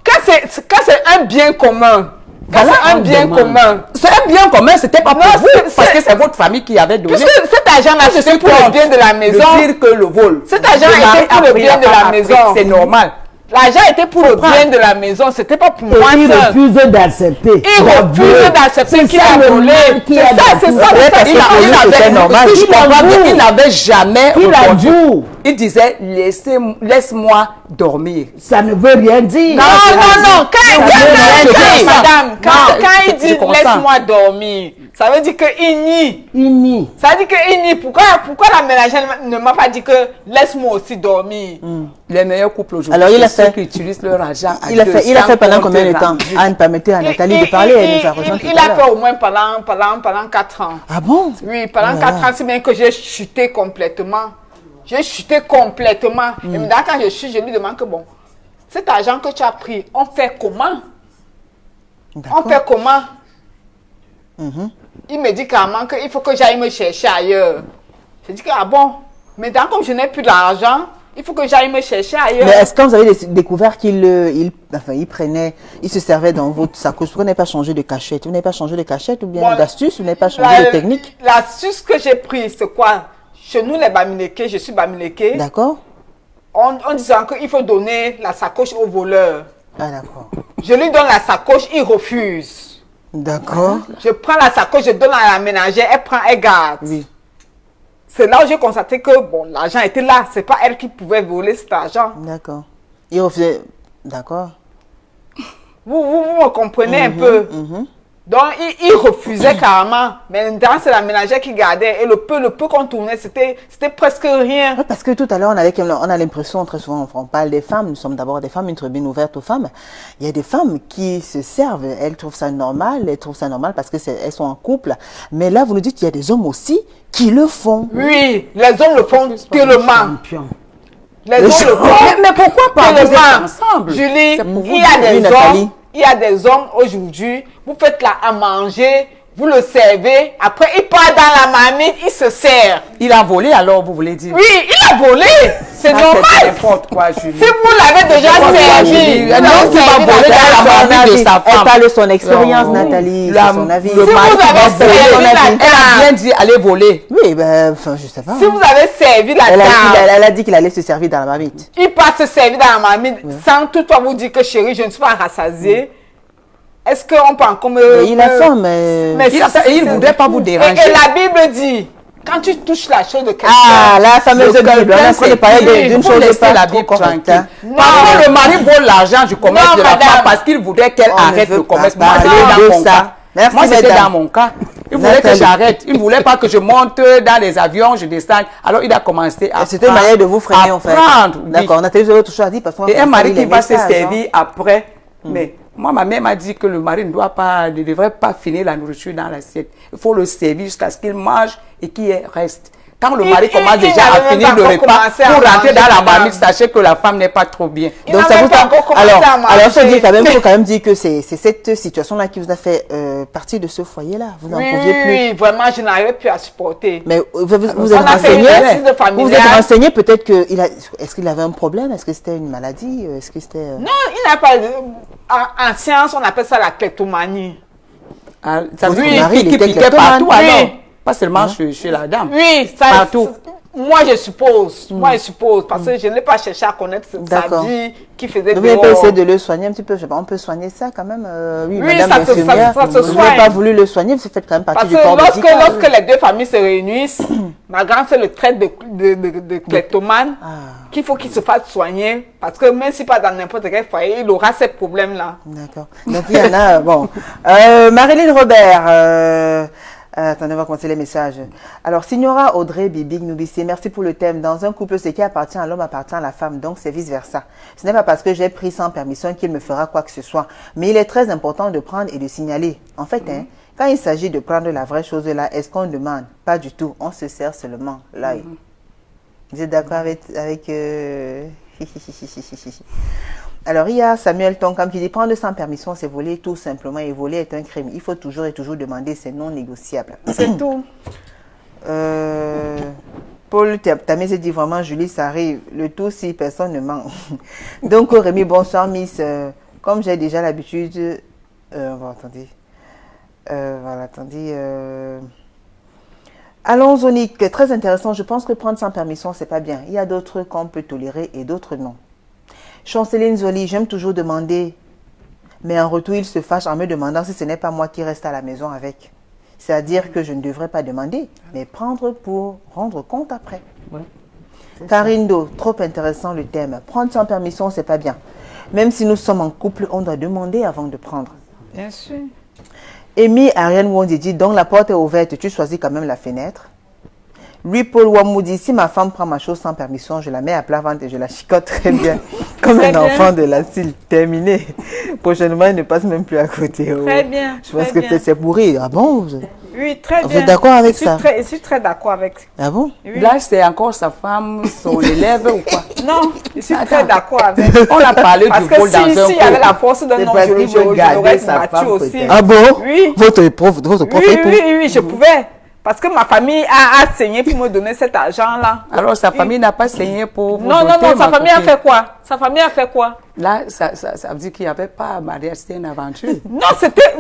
Speaker 10: quand c'est un bien commun. Voilà un bien commun.
Speaker 3: C'est un bien commun, c'était pas pour vous, parce que c'est votre famille qui avait donné.
Speaker 10: Puisque cet argent-là, c'était pour le bien de la maison.
Speaker 3: De dire que le vol.
Speaker 10: Cet argent était pour le bien de la maison.
Speaker 3: C'est normal.
Speaker 10: L'argent était pour le bien de la maison, c'était pas pour moi.
Speaker 2: Il refusait d'accepter.
Speaker 10: Il refusait d'accepter qu'il a volé. C'est ça.
Speaker 3: Il n'avait jamais répondu. Il disait, laisse-moi dormir.
Speaker 2: Ça ne veut rien dire.
Speaker 10: Non. Madame, quand il dit laisse-moi dormir, ça veut dire qu'il nie.
Speaker 2: Il nie.
Speaker 10: Ça veut dire qu'il nie. Pourquoi la ménagère ne m'a pas dit que laisse-moi aussi dormir?
Speaker 3: Les meilleurs couples aujourd'hui,
Speaker 1: alors il a
Speaker 3: fait, ceux qui utilisent leur argent.
Speaker 1: Il a fait pendant combien de temps? Anne, permettez à Nathalie de parler.
Speaker 10: Il a fait au moins pendant 4 ans.
Speaker 1: Ah bon?
Speaker 10: Oui, pendant 4 ans, c'est bien que j'ai chuté complètement. J'ai chuté complètement. Et maintenant, quand je chute, je lui demande que bon, cet argent que tu as pris, on fait comment? On fait comment? Il me dit carrément qu'il faut que j'aille me chercher ailleurs. Je dis que, ah bon, maintenant comme je n'ai plus d'argent, il faut que j'aille me chercher ailleurs.
Speaker 1: Mais est-ce que vous avez découvert qu'il il se servait dans votre sacoche? Vous n'avez pas changé de cachette? Vous n'avez pas changé de cachette ou bien d'astuce? Vous n'avez pas changé de technique?
Speaker 10: L'astuce que j'ai prise, c'est quoi? Chez nous, les Bamileke, je suis Bamileke.
Speaker 1: D'accord.
Speaker 10: On disant qu'il faut donner la sacoche au voleur.
Speaker 1: Ah d'accord.
Speaker 10: Je lui donne la sacoche, il refuse.
Speaker 1: D'accord.
Speaker 10: Je prends la sacoche, je donne à la ménagère, elle prend, elle garde. Oui. C'est là où j'ai constaté que bon, l'argent était là. C'est pas elle qui pouvait voler cet argent.
Speaker 1: D'accord. Il refusait. D'accord.
Speaker 10: Vous me comprenez un peu. Donc, il refusait carrément. Mais maintenant, c'est la ménagère qui gardait. Et le peu qu'on tournait, c'était presque rien.
Speaker 1: Oui, parce que tout à l'heure, on a l'impression, très souvent, on parle des femmes. Nous sommes d'abord des femmes, une tribune ouverte aux femmes. Il y a des femmes qui se servent. Elles trouvent ça normal. Elles trouvent ça normal parce qu'elles sont en couple. Mais là, vous nous dites qu'il y a des hommes aussi qui le font.
Speaker 10: Oui, les hommes le font tellement. Les hommes le font.
Speaker 3: Mais pourquoi pas? Vous êtes ensemble.
Speaker 10: Julie, il y a des hommes aujourd'hui, vous faites là à manger, vous le servez, après il part dans la marmite, il se sert.
Speaker 3: Il a volé alors, vous voulez dire?
Speaker 10: Oui, il a volé. C'est
Speaker 3: Ça,
Speaker 10: normal.
Speaker 3: c'est n'importe quoi, Julie.
Speaker 10: Si vous l'avez déjà servi,
Speaker 3: Un homme qui va voler dans la marmite de sa
Speaker 1: Elle
Speaker 3: femme.
Speaker 1: parle de son expérience, Nathalie, c'est son avis.
Speaker 3: Le mari
Speaker 10: vous
Speaker 3: qui
Speaker 10: avez
Speaker 3: va voler,
Speaker 10: servi la
Speaker 3: elle a bien dit aller voler.
Speaker 1: Oui, ben, enfin, je sais pas.
Speaker 10: si vous avez servi la
Speaker 1: Elle
Speaker 10: dame,
Speaker 1: a dit qu'il allait se servir dans la marmite.
Speaker 10: il part se servir dans la marmite sans toutefois vous dire que chérie, je ne suis pas rassasiée. Est-ce qu'on peut encore me...
Speaker 1: Mais il a faim, mais...
Speaker 3: Il ne voudrait pas vous déranger.
Speaker 10: Et la Bible dit, quand tu touches la chose de quelqu'un...
Speaker 1: Ah, la fameuse Bible, on est en train de parler d'une chose pas
Speaker 3: la
Speaker 1: trop
Speaker 3: Bible
Speaker 1: correcte.
Speaker 3: tranquille. Parce que le mari vole l'argent du commerce
Speaker 10: Non,
Speaker 3: de la
Speaker 10: madame.
Speaker 3: femme parce qu'il voudrait qu'elle
Speaker 1: On ne
Speaker 3: arrête
Speaker 1: veut
Speaker 3: le
Speaker 1: pas
Speaker 3: commerce. Moi,
Speaker 1: parler
Speaker 3: c'était
Speaker 1: de
Speaker 3: dans mon
Speaker 1: ça.
Speaker 3: cas.
Speaker 1: Merci,
Speaker 3: Moi, c'était
Speaker 1: madame.
Speaker 3: dans mon cas. Il voulait que
Speaker 1: Nathalie.
Speaker 3: j'arrête. Il ne voulait pas que je monte dans les avions, je descende. Alors, il a commencé à
Speaker 1: C'était une manière de vous freiner, en fait.
Speaker 3: prendre, oui.
Speaker 1: D'accord, Nathalie, vous avez autre chose à dire parce qu'on
Speaker 3: Et un mari
Speaker 1: les
Speaker 3: qui va se
Speaker 1: messages,
Speaker 3: servir après. Mais moi, ma mère m'a dit que le mari ne devrait pas finir la nourriture dans l'assiette. Il faut le servir jusqu'à ce qu'il mange et qu'il reste. Quand le mari commence déjà à
Speaker 10: n'avait
Speaker 3: finir
Speaker 10: même
Speaker 3: le
Speaker 10: pas
Speaker 3: repas
Speaker 10: commencé à
Speaker 3: pour rentrer
Speaker 10: manger,
Speaker 3: dans la
Speaker 10: madame.
Speaker 3: marmite, sachez que la femme n'est pas trop bien.
Speaker 10: Il n'avait pas encore commencé à manger.
Speaker 1: alors, faut quand même dire que c'est cette situation-là qui vous a fait partie de ce foyer-là. Vous n'en
Speaker 10: Oui,
Speaker 1: pouviez plus.
Speaker 10: oui, vraiment, je n'arrivais plus à supporter.
Speaker 1: Mais vous
Speaker 10: On
Speaker 1: êtes
Speaker 10: a fait une
Speaker 1: renseigné.
Speaker 10: assise
Speaker 1: Vous êtes
Speaker 10: familiale.
Speaker 1: renseigné peut-être que est-ce qu'il avait un problème? Est-ce que c'était une maladie? Est-ce que c'était
Speaker 10: Non, il n'a pas... En science, on appelle ça la kleptomanie.
Speaker 3: Ah, ça veut
Speaker 1: Oui,
Speaker 3: dire
Speaker 1: Marie,
Speaker 3: qu'il
Speaker 1: il était
Speaker 3: piquait
Speaker 1: kleptomane.
Speaker 3: partout alors.
Speaker 10: Oui.
Speaker 3: Pas seulement chez la dame.
Speaker 10: Oui, ça...
Speaker 3: Partout.
Speaker 10: Moi, je suppose. Moi, je suppose. Parce que je n'ai pas cherché à connaître sa
Speaker 1: D'accord.
Speaker 10: vie qui faisait
Speaker 1: Vous n'avez pas
Speaker 10: dehors.
Speaker 1: essayé de le soigner un petit peu? Je sais pas, on peut soigner ça quand même. Oui,
Speaker 10: Oui,
Speaker 1: madame
Speaker 10: ça se-
Speaker 1: l'infirmière,
Speaker 10: ça se
Speaker 1: vous
Speaker 10: soigne.
Speaker 1: n'avez pas voulu le soigner, vous faites quand même partie
Speaker 10: Parce
Speaker 1: du
Speaker 10: que
Speaker 1: corps médical.
Speaker 10: lorsque les deux familles se réunissent, ma grande sœur le traite de kleptomane, qu'il faut qu'il se fasse soigner. Parce que même si pas dans n'importe quel foyer, il aura ces problèmes-là.
Speaker 1: D'accord. Donc il y en a, bon. Marilyn Robert, attendez, on va commencer les messages. Alors, Signora Audrey Bibig Noubissé, merci pour le thème. Dans un couple, ce qui appartient à l'homme appartient à la femme, donc c'est vice-versa. Ce n'est pas parce que j'ai pris sans permission qu'il me fera quoi que ce soit. Mais il est très important de prendre et de signaler. En fait, hein, quand il s'agit de prendre la vraie chose là, est-ce qu'on demande? Pas du tout. On se sert seulement. Là, vous êtes d'accord avec Alors, il y a Samuel Tonkam qui dit prendre sans permission, c'est voler tout simplement. Et voler est un crime. Il faut toujours et toujours demander, c'est non négociable.
Speaker 10: C'est tout.
Speaker 1: Paul Tamé dit vraiment, Julie, ça arrive. Le tout si personne ne ment. Donc, Rémi, bonsoir, Miss. Comme j'ai déjà l'habitude. Attendez. Voilà, attendez. Allons, Zonique. Très intéressant. Je pense que prendre sans permission, c'est pas bien. Il y a d'autres qu'on peut tolérer et d'autres non. Chanceline Zoli, j'aime toujours demander, mais en retour, il se fâche en me demandant si ce n'est pas moi qui reste à la maison avec. C'est-à-dire que je ne devrais pas demander, mais prendre pour rendre compte après.
Speaker 2: Ouais,
Speaker 1: Karine Do, trop intéressant le thème. Prendre sans permission, c'est pas bien. Même si nous sommes en couple, on doit demander avant de prendre.
Speaker 10: Bien sûr.
Speaker 1: Amy Ariane Wondi dit, donc la porte est ouverte, tu choisis quand même la fenêtre. Lui, Paul Wamou dit, si ma femme prend ma chose sans permission, je la mets à plat ventre et je la chicote très bien, comme un enfant de l'asile. Terminé. Prochainement, il ne passe même plus à côté.
Speaker 10: Très bien.
Speaker 1: Je pense
Speaker 10: très
Speaker 1: que
Speaker 10: bien.
Speaker 1: peut-être c'est pour rire. Ah bon?
Speaker 10: Oui, très bien.
Speaker 1: Vous êtes d'accord avec ça?
Speaker 10: Je suis très d'accord avec.
Speaker 1: Ah bon?
Speaker 10: Oui.
Speaker 3: Là, c'est encore sa femme, son élève ou quoi?
Speaker 10: Non, je suis très d'accord avec.
Speaker 3: On a parlé
Speaker 10: Parce
Speaker 3: du
Speaker 10: que
Speaker 3: vol dans un
Speaker 10: s'il y avait
Speaker 3: couple.
Speaker 10: la force d'un
Speaker 2: C'est
Speaker 10: homme,
Speaker 2: parce qu'il veut garder
Speaker 10: l'aurais
Speaker 2: sa
Speaker 10: battu
Speaker 2: femme,
Speaker 10: aussi.
Speaker 2: peut-être.
Speaker 1: Ah bon?
Speaker 10: Oui.
Speaker 1: Votre propre
Speaker 10: Oui,
Speaker 1: époux?
Speaker 10: oui, je pouvais. Parce que ma famille a saigné pour me donner cet argent-là.
Speaker 3: Alors, sa famille n'a pas saigné pour vous
Speaker 10: Non, non,
Speaker 3: doter,
Speaker 10: non, sa
Speaker 3: ma
Speaker 10: famille a
Speaker 3: copine.
Speaker 10: fait quoi? Sa famille a fait quoi?
Speaker 3: Là, ça veut dire qu'il n'y avait pas mariage, c'était une aventure.
Speaker 10: Non,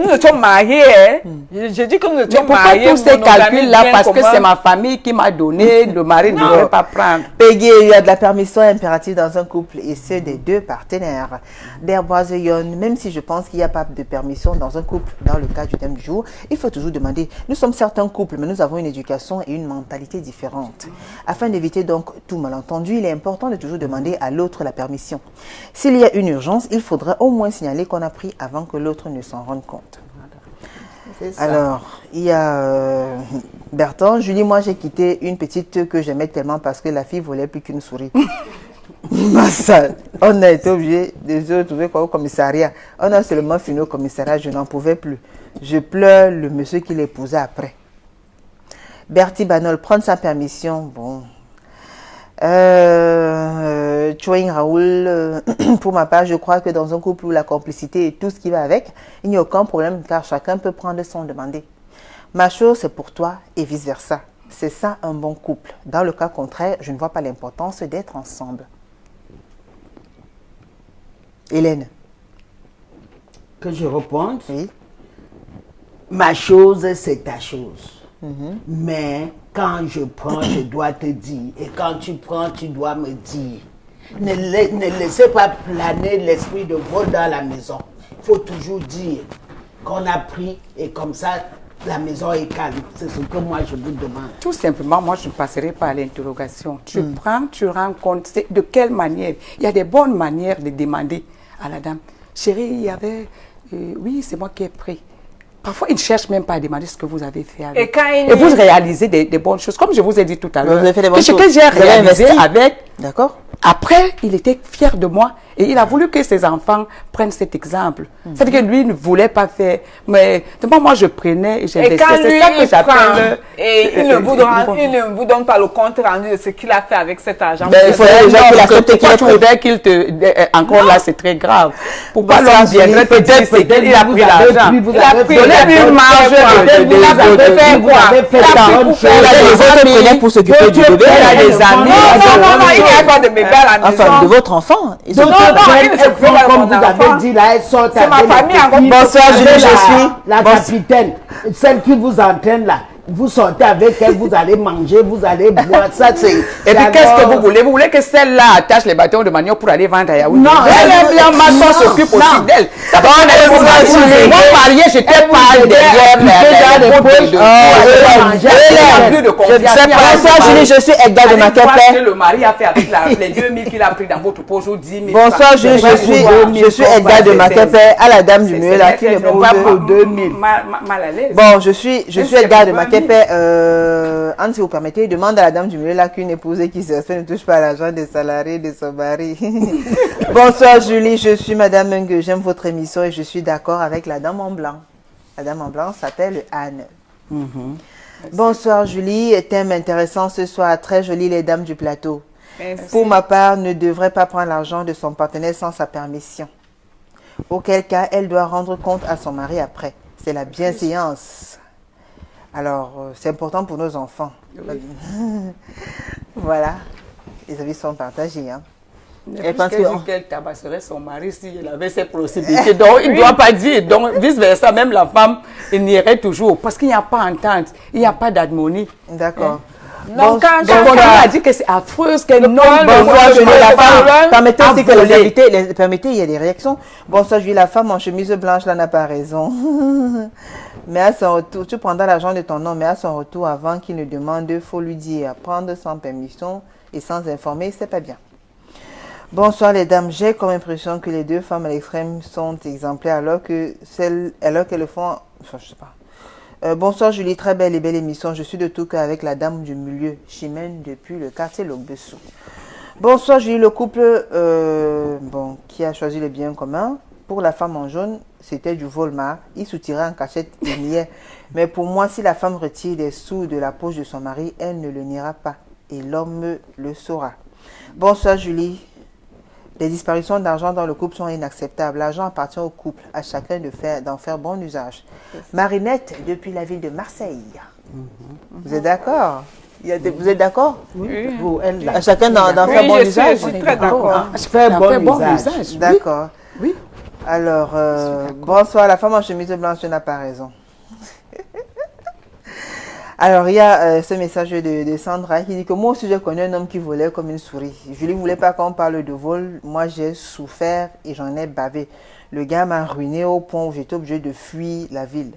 Speaker 10: nous étions mariés. Hein. J'ai dit que nous
Speaker 3: Mais
Speaker 10: étions
Speaker 3: pourquoi
Speaker 10: mariés.
Speaker 3: tous ces
Speaker 10: monogamie,
Speaker 3: calculs-là?
Speaker 10: bien
Speaker 3: Parce que
Speaker 10: commun.
Speaker 3: c'est ma famille qui m'a donné, le mari ne devrait pas prendre.
Speaker 1: Peggy, il y a de la permission impérative dans un couple et ce des deux partenaires. D'Herboise Yon, même si je pense qu'il n'y a pas de permission dans un couple, dans le cas du thème du jour, il faut toujours demander. Nous sommes certains couples, mais nous avons une éducation et une mentalité différentes. Afin d'éviter donc tout malentendu, il est important de toujours demander à l'autre la permission. S'il y a une urgence, il faudra au moins signaler qu'on a pris avant que l'autre ne s'en rende compte. Alors, il y a Bertrand. Julie, moi j'ai quitté une petite que j'aimais tellement parce que la fille volait plus qu'une souris. Massa, on a été obligé de se retrouver au commissariat. On a seulement fini au commissariat, je n'en pouvais plus. Je pleure le monsieur qui l'épousait après. Bertie Banol, prendre sa permission, bon. Chouing Raoul, pour ma part, je crois que dans un couple où la complicité et tout ce qui va avec, il n'y a aucun problème car chacun peut prendre sans demander. Ma chose, c'est pour toi et vice-versa. C'est ça un bon couple. Dans le cas contraire, je ne vois pas l'importance d'être ensemble. Hélène.
Speaker 2: Que je réponde?
Speaker 1: Oui.
Speaker 2: Ma chose, c'est ta chose. Mais quand je prends, je dois te dire. Et quand tu prends, tu dois me dire. Ne laissez pas planer l'esprit de vol dans la maison. Il faut toujours dire qu'on a pris et comme ça, la maison est calme. C'est ce que moi, je vous demande.
Speaker 3: Tout simplement, moi, je ne passerai pas à l'interrogation. Tu prends, tu rends compte. De quelle manière? Il y a des bonnes manières de demander à la dame. Chérie, il y avait... oui, c'est moi qui ai pris. Parfois, ils ne cherchent même pas à demander ce que vous avez fait avec. Et vous réalisez des bonnes choses. Comme je vous ai dit tout à l'heure.
Speaker 1: Vous avez fait des bonnes choses.
Speaker 3: Ce que j'ai réalisé avec...
Speaker 1: D'accord.
Speaker 3: Après, il était fier de moi et il a voulu que ses enfants prennent cet exemple. C'est-à-dire que lui ne voulait pas faire, mais moi je prenais et j'investissais.
Speaker 10: C'est ça que j'appelle. Et il ne vous donne pas le compte rendu de ce qu'il a fait avec cet argent.
Speaker 3: Il faudrait déjà qu'il accepte qu'il voudrait qu'il te... Encore là, c'est très grave. Pourquoi l'homme viendrait peut-être c'est qu'il a pris l'argent.
Speaker 10: Il a pris une marge. Il a fait quoi?
Speaker 1: Les autres prenaient pour s'occuper du bébé.
Speaker 3: Il a des amis.
Speaker 10: Non, il n'y a pas de bébé à la maison.
Speaker 1: Enfin, de votre enfant. Ils ont
Speaker 2: Comme vous avez dit là, elles sortent.
Speaker 10: C'est ma famille encore.
Speaker 2: Bonsoir, Julie, je suis la capitaine. Celle qui vous entraîne là. Vous sortez avec elle, vous allez manger, vous allez boire. Ça, c'est.
Speaker 3: Et puis, qu'est-ce que vous voulez? Vous voulez que celle-là attache les bâtons de manioc pour aller vendre à Yaoundé?
Speaker 2: Non,
Speaker 3: elle est bien, ma soeur s'occupe aussi d'elle. Moi, mariée, j'étais pas derrière plus de confiance.
Speaker 1: Bonsoir, Julie, je suis Edgar de Makepe.
Speaker 3: Le mari a fait avec les 2000 qu'il a pris dans votre poche ou 10 000.
Speaker 1: Bonsoir, Julie, je suis Edgar de Makepe, à la dame du mieux là qui ne
Speaker 2: pas pour 2000.
Speaker 3: Mal à l'aise.
Speaker 1: Bon, je suis Edgar de Makepe. Anne, si vous permettez, demande à la dame du milieu là qu'une épouse qui ne touche pas à l'argent des salariés de son mari. Bonsoir Julie, je suis Madame Mengue, j'aime votre émission et je suis d'accord avec la dame en blanc. La dame en blanc s'appelle Anne. Bonsoir Julie, thème intéressant ce soir, très joli les dames du plateau.
Speaker 10: Merci.
Speaker 1: Pour ma part, ne devrait pas prendre l'argent de son partenaire sans sa permission. Auquel cas, elle doit rendre compte à son mari après. C'est la bienséance. Alors, c'est important pour nos enfants. Oui. Voilà. Les avis sont partagés. Hein.
Speaker 3: Elle pense qu'elle tabasserait son mari si elle avait ses possibilités. Donc, il ne doit pas dire. Donc, vice-versa, même la femme, il nierait toujours. Parce qu'il n'y a pas entente. Il n'y a pas d'harmonie.
Speaker 1: D'accord.
Speaker 3: Donc, quand on a dit que c'est affreuse, qu'elle
Speaker 1: bonsoir, je dis la femme. Permettez aussi que les invités, permettez, il y a des réactions. Bonsoir, je dis la femme en chemise blanche, là n'a pas raison. Mais à son retour, tu prendras l'argent de ton homme, mais à son retour, avant qu'il ne demande, il faut lui dire, prendre sans permission et sans informer, c'est pas bien. Bonsoir les dames, j'ai comme impression que les deux femmes à l'extrême sont exemplaires alors qu'elles le font, enfin, je sais pas. Bonsoir Julie, très belle et belle émission. Je suis de tout cœur avec la dame du milieu, Chimène, depuis le quartier Lobessou. Bonsoir Julie, le couple qui a choisi le bien commun. Pour la femme en jaune, c'était du Volmar. Il soutirait en cachette et niait. Mais pour moi, si la femme retire des sous de la poche de son mari, elle ne le niera pas. Et l'homme le saura. Bonsoir Julie. Les disparitions d'argent dans le couple sont inacceptables. L'argent appartient au couple, à chacun d'en faire bon usage. Marinette, depuis la ville de Marseille. Vous êtes d'accord? Vous êtes d'accord?
Speaker 10: Oui.
Speaker 1: À chacun d'en faire bon usage?
Speaker 10: Je suis très d'accord.
Speaker 2: Faire bon usage.
Speaker 1: D'accord.
Speaker 3: Oui.
Speaker 1: Alors, bonsoir, la femme en chemise blanche n'a pas raison. Alors, il y a ce message de Sandra qui dit que moi aussi, je connais un homme qui volait comme une souris. Je ne voulais pas qu'on parle de vol. Moi, j'ai souffert et j'en ai bavé. Le gars m'a ruiné au point où j'étais obligé de fuir la ville.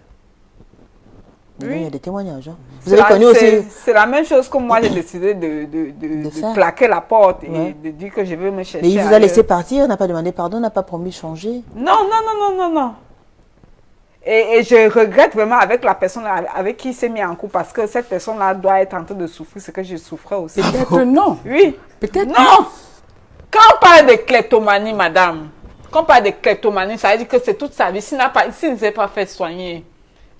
Speaker 1: Oui. Il y a des témoignages. Hein. Vous avez connu aussi.
Speaker 10: C'est la même chose que moi, j'ai décidé de claquer la porte et de dire que je veux me chercher.
Speaker 1: Mais il vous a laissé partir, n'a pas demandé pardon, n'a pas promis de changer.
Speaker 10: Non. Et je regrette vraiment avec la personne avec qui il s'est mis en couple parce que cette personne-là doit être en train de souffrir ce que je souffrais aussi.
Speaker 3: Peut-être non.
Speaker 10: Oui.
Speaker 3: Peut-être
Speaker 10: non. Quand on parle de kleptomanie, madame, quand on parle de kleptomanie, ça veut dire que c'est toute sa vie. S'il ne s'est pas fait soigner,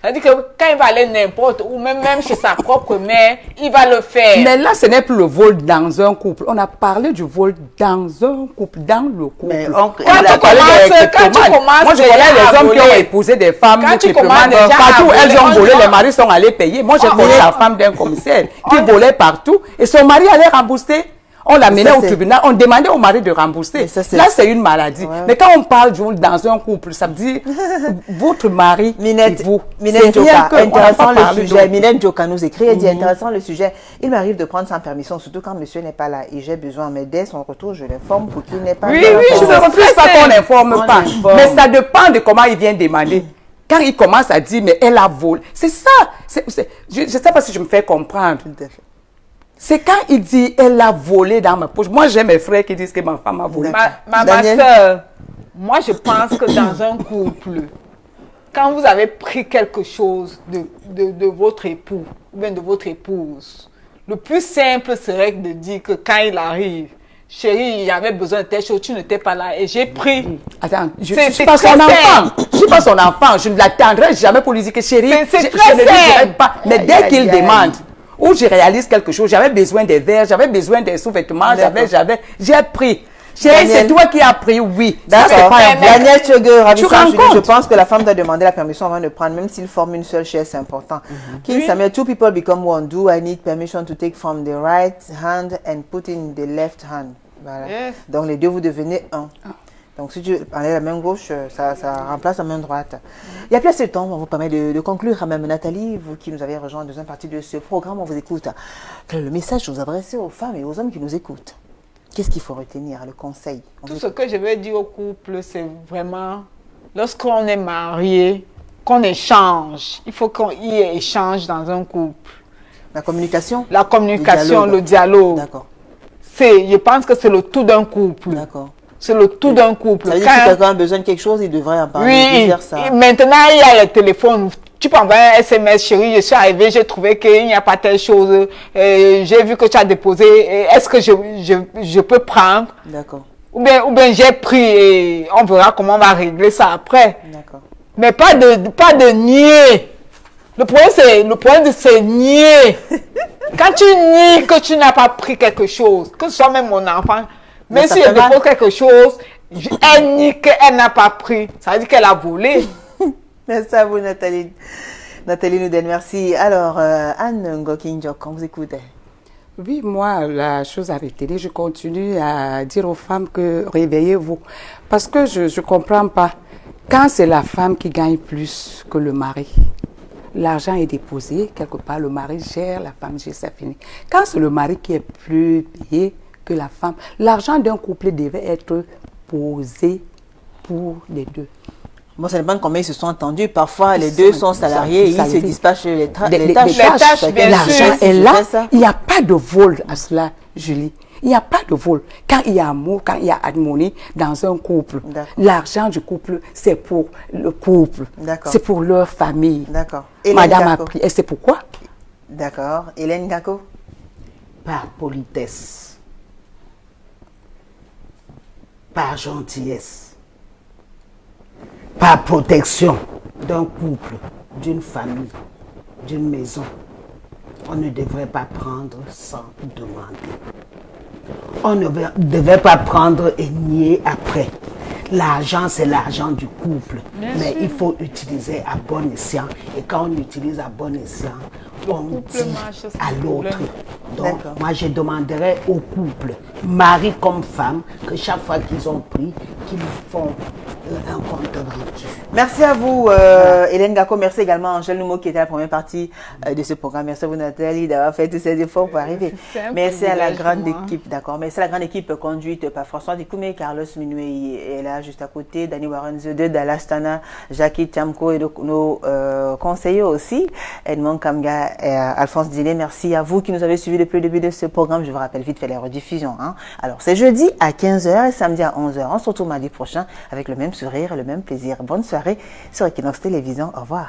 Speaker 10: C'est-à-dire que quand il va aller n'importe où, même chez sa propre mère, il va le faire.
Speaker 3: Mais là, ce n'est plus le vol dans un couple. On a parlé du vol dans un couple, dans le couple.
Speaker 1: Mais
Speaker 10: Quand tu commences
Speaker 3: moi, je connais les hommes qui ont épousé des femmes partout. Elles ont volé, les maris sont allés payer. Moi, j'ai connu la femme d'un commissaire qui volait partout et son mari allait rembourser. On l'amenait au tribunal, on demandait au mari de rembourser. Là, c'est une maladie. Ouais. Mais quand on parle dans un couple, ça veut dire votre mari et vous.
Speaker 1: Minette Joka, intéressant le sujet. Minette Joka nous écrit, elle dit intéressant le sujet. Il m'arrive de prendre sans permission, surtout quand monsieur n'est pas là et j'ai besoin. Mais dès son retour, je l'informe pour qu'il n'ait pas.
Speaker 3: Oui, je ne refuse pas qu'on n'informe pas. Mais ça dépend de comment il vient demander. Quand il commence à dire, mais elle a volé. C'est ça. Je ne sais pas si je me fais comprendre. Tout à fait. C'est quand il dit, elle a volé dans ma poche. Moi, j'ai mes frères qui disent que ma femme a volé.
Speaker 10: Ma soeur, moi, je pense que dans un couple, quand vous avez pris quelque chose de votre époux ou bien de votre épouse, le plus simple serait de dire que quand il arrive, chérie, il y avait besoin de telle chose, tu n'étais pas là et j'ai pris.
Speaker 3: Attends, je ne suis pas son enfant. Je ne suis pas son enfant. Je ne l'attendrai jamais pour lui dire que chérie,
Speaker 10: je ne le dirai
Speaker 3: pas. Mais dès qu'il demande, où je réalise quelque chose, j'avais besoin des verres, j'avais besoin des sous-vêtements, j'ai pris. Chérie, c'est toi qui as pris, oui.
Speaker 1: D'accord. Daniel Tchege, je pense que la femme doit demander la permission avant de prendre, même s'il forme une seule chaise, c'est important. King Samuel, two people become one. Do I need permission to take from the right hand and put in the left hand? Voilà. Yes. Donc les deux, vous devenez un. Donc si tu enlèves la main gauche, ça remplace la main droite. Il n'y a plus assez de temps, on vous permet de conclure. Même Nathalie, vous qui nous avez rejoint en deuxième partie de ce programme, on vous écoute. Quel est le message que vous adressez aux femmes et aux hommes qui nous écoutent? Qu'est-ce qu'il faut retenir, le conseil?
Speaker 10: Tout ce que je vais dire au couple, c'est vraiment, lorsqu'on est marié, qu'on échange. Il faut qu'il y ait échange dans un couple.
Speaker 1: La communication?
Speaker 10: La communication, le dialogue.
Speaker 1: D'accord.
Speaker 10: Je pense que c'est le tout d'un couple.
Speaker 1: D'accord.
Speaker 10: C'est le tout d'un couple.
Speaker 1: Ça veut dire que si quelqu'un a besoin de quelque chose, il devrait en parler.
Speaker 10: Oui, maintenant il y a le téléphone. Tu peux envoyer un SMS, chérie, je suis arrivée, j'ai trouvé qu'il n'y a pas telle chose. J'ai vu que tu as déposé. Est-ce que je peux prendre?
Speaker 1: D'accord.
Speaker 10: Ou bien j'ai pris et on verra comment on va régler ça après.
Speaker 1: D'accord.
Speaker 10: Mais pas de nier. Le problème, c'est nier. Quand tu nies que tu n'as pas pris quelque chose, que ce soit même mon enfant, même si elle dépose quelque chose, elle nie qu'elle n'a pas pris. Ça veut dire qu'elle a volé.
Speaker 1: Merci à vous, Nathalie. Nathalie Nouden, merci. Alors, Anne Ngokinjok, on vous écoute.
Speaker 3: Oui, moi, la chose à retenir, je continue à dire aux femmes que réveillez-vous. Parce que je ne comprends pas. Quand c'est la femme qui gagne plus que le mari, l'argent est déposé, quelque part, le mari gère, la femme gère, c'est fini. Quand c'est le mari qui est plus payé que la femme, l'argent d'un couple devait être posé pour les deux.
Speaker 1: Bon, ça dépend de combien ils se sont entendus. Parfois, les deux sont salariés et ils se dispatchent les tâches.
Speaker 3: L'argent est là. Il n'y a pas de vol à cela, Julie. Il n'y a pas de vol. Quand il y a amour, quand il y a harmonie dans un couple, l'argent du couple, c'est pour le couple. C'est pour leur famille.
Speaker 1: D'accord.
Speaker 3: Madame a pris. Et c'est pourquoi?
Speaker 1: D'accord. Hélène Gako?
Speaker 2: Par politesse, par gentillesse, par protection d'un couple, d'une famille, d'une maison. On ne devrait pas prendre sans demander. On ne devait pas prendre et nier après. L'argent, c'est l'argent du couple. Mais il faut utiliser à bon escient. Et quand on utilise à bon escient, on dit à l'autre. Donc, moi, je demanderais au couple, mari comme femme, que chaque fois qu'ils ont pris, qu'ils font un compte rendu.
Speaker 1: Merci à vous, Hélène Gako. Merci également à Angèle Noumo qui était à la première partie de ce programme. Merci à vous, Nathalie, d'avoir fait tous ces efforts pour arriver. Merci à la grande équipe, d'accord. Merci à la grande équipe conduite par François Dikoumé, Carlos Minoué est là juste à côté, Dani Warren de Dallas Tana, Jackie Tchamko et nos conseillers aussi, Edmond Kamga et Alphonse Diné. Merci à vous qui nous avez suivis depuis le début de ce programme. Je vous rappelle vite fait les rediffusions. Alors, c'est jeudi à 15h et samedi à 11h. On se retrouve mardi prochain avec le même sourire et le même plaisir. Bonne soirée sur Equinox Télévision. Au revoir.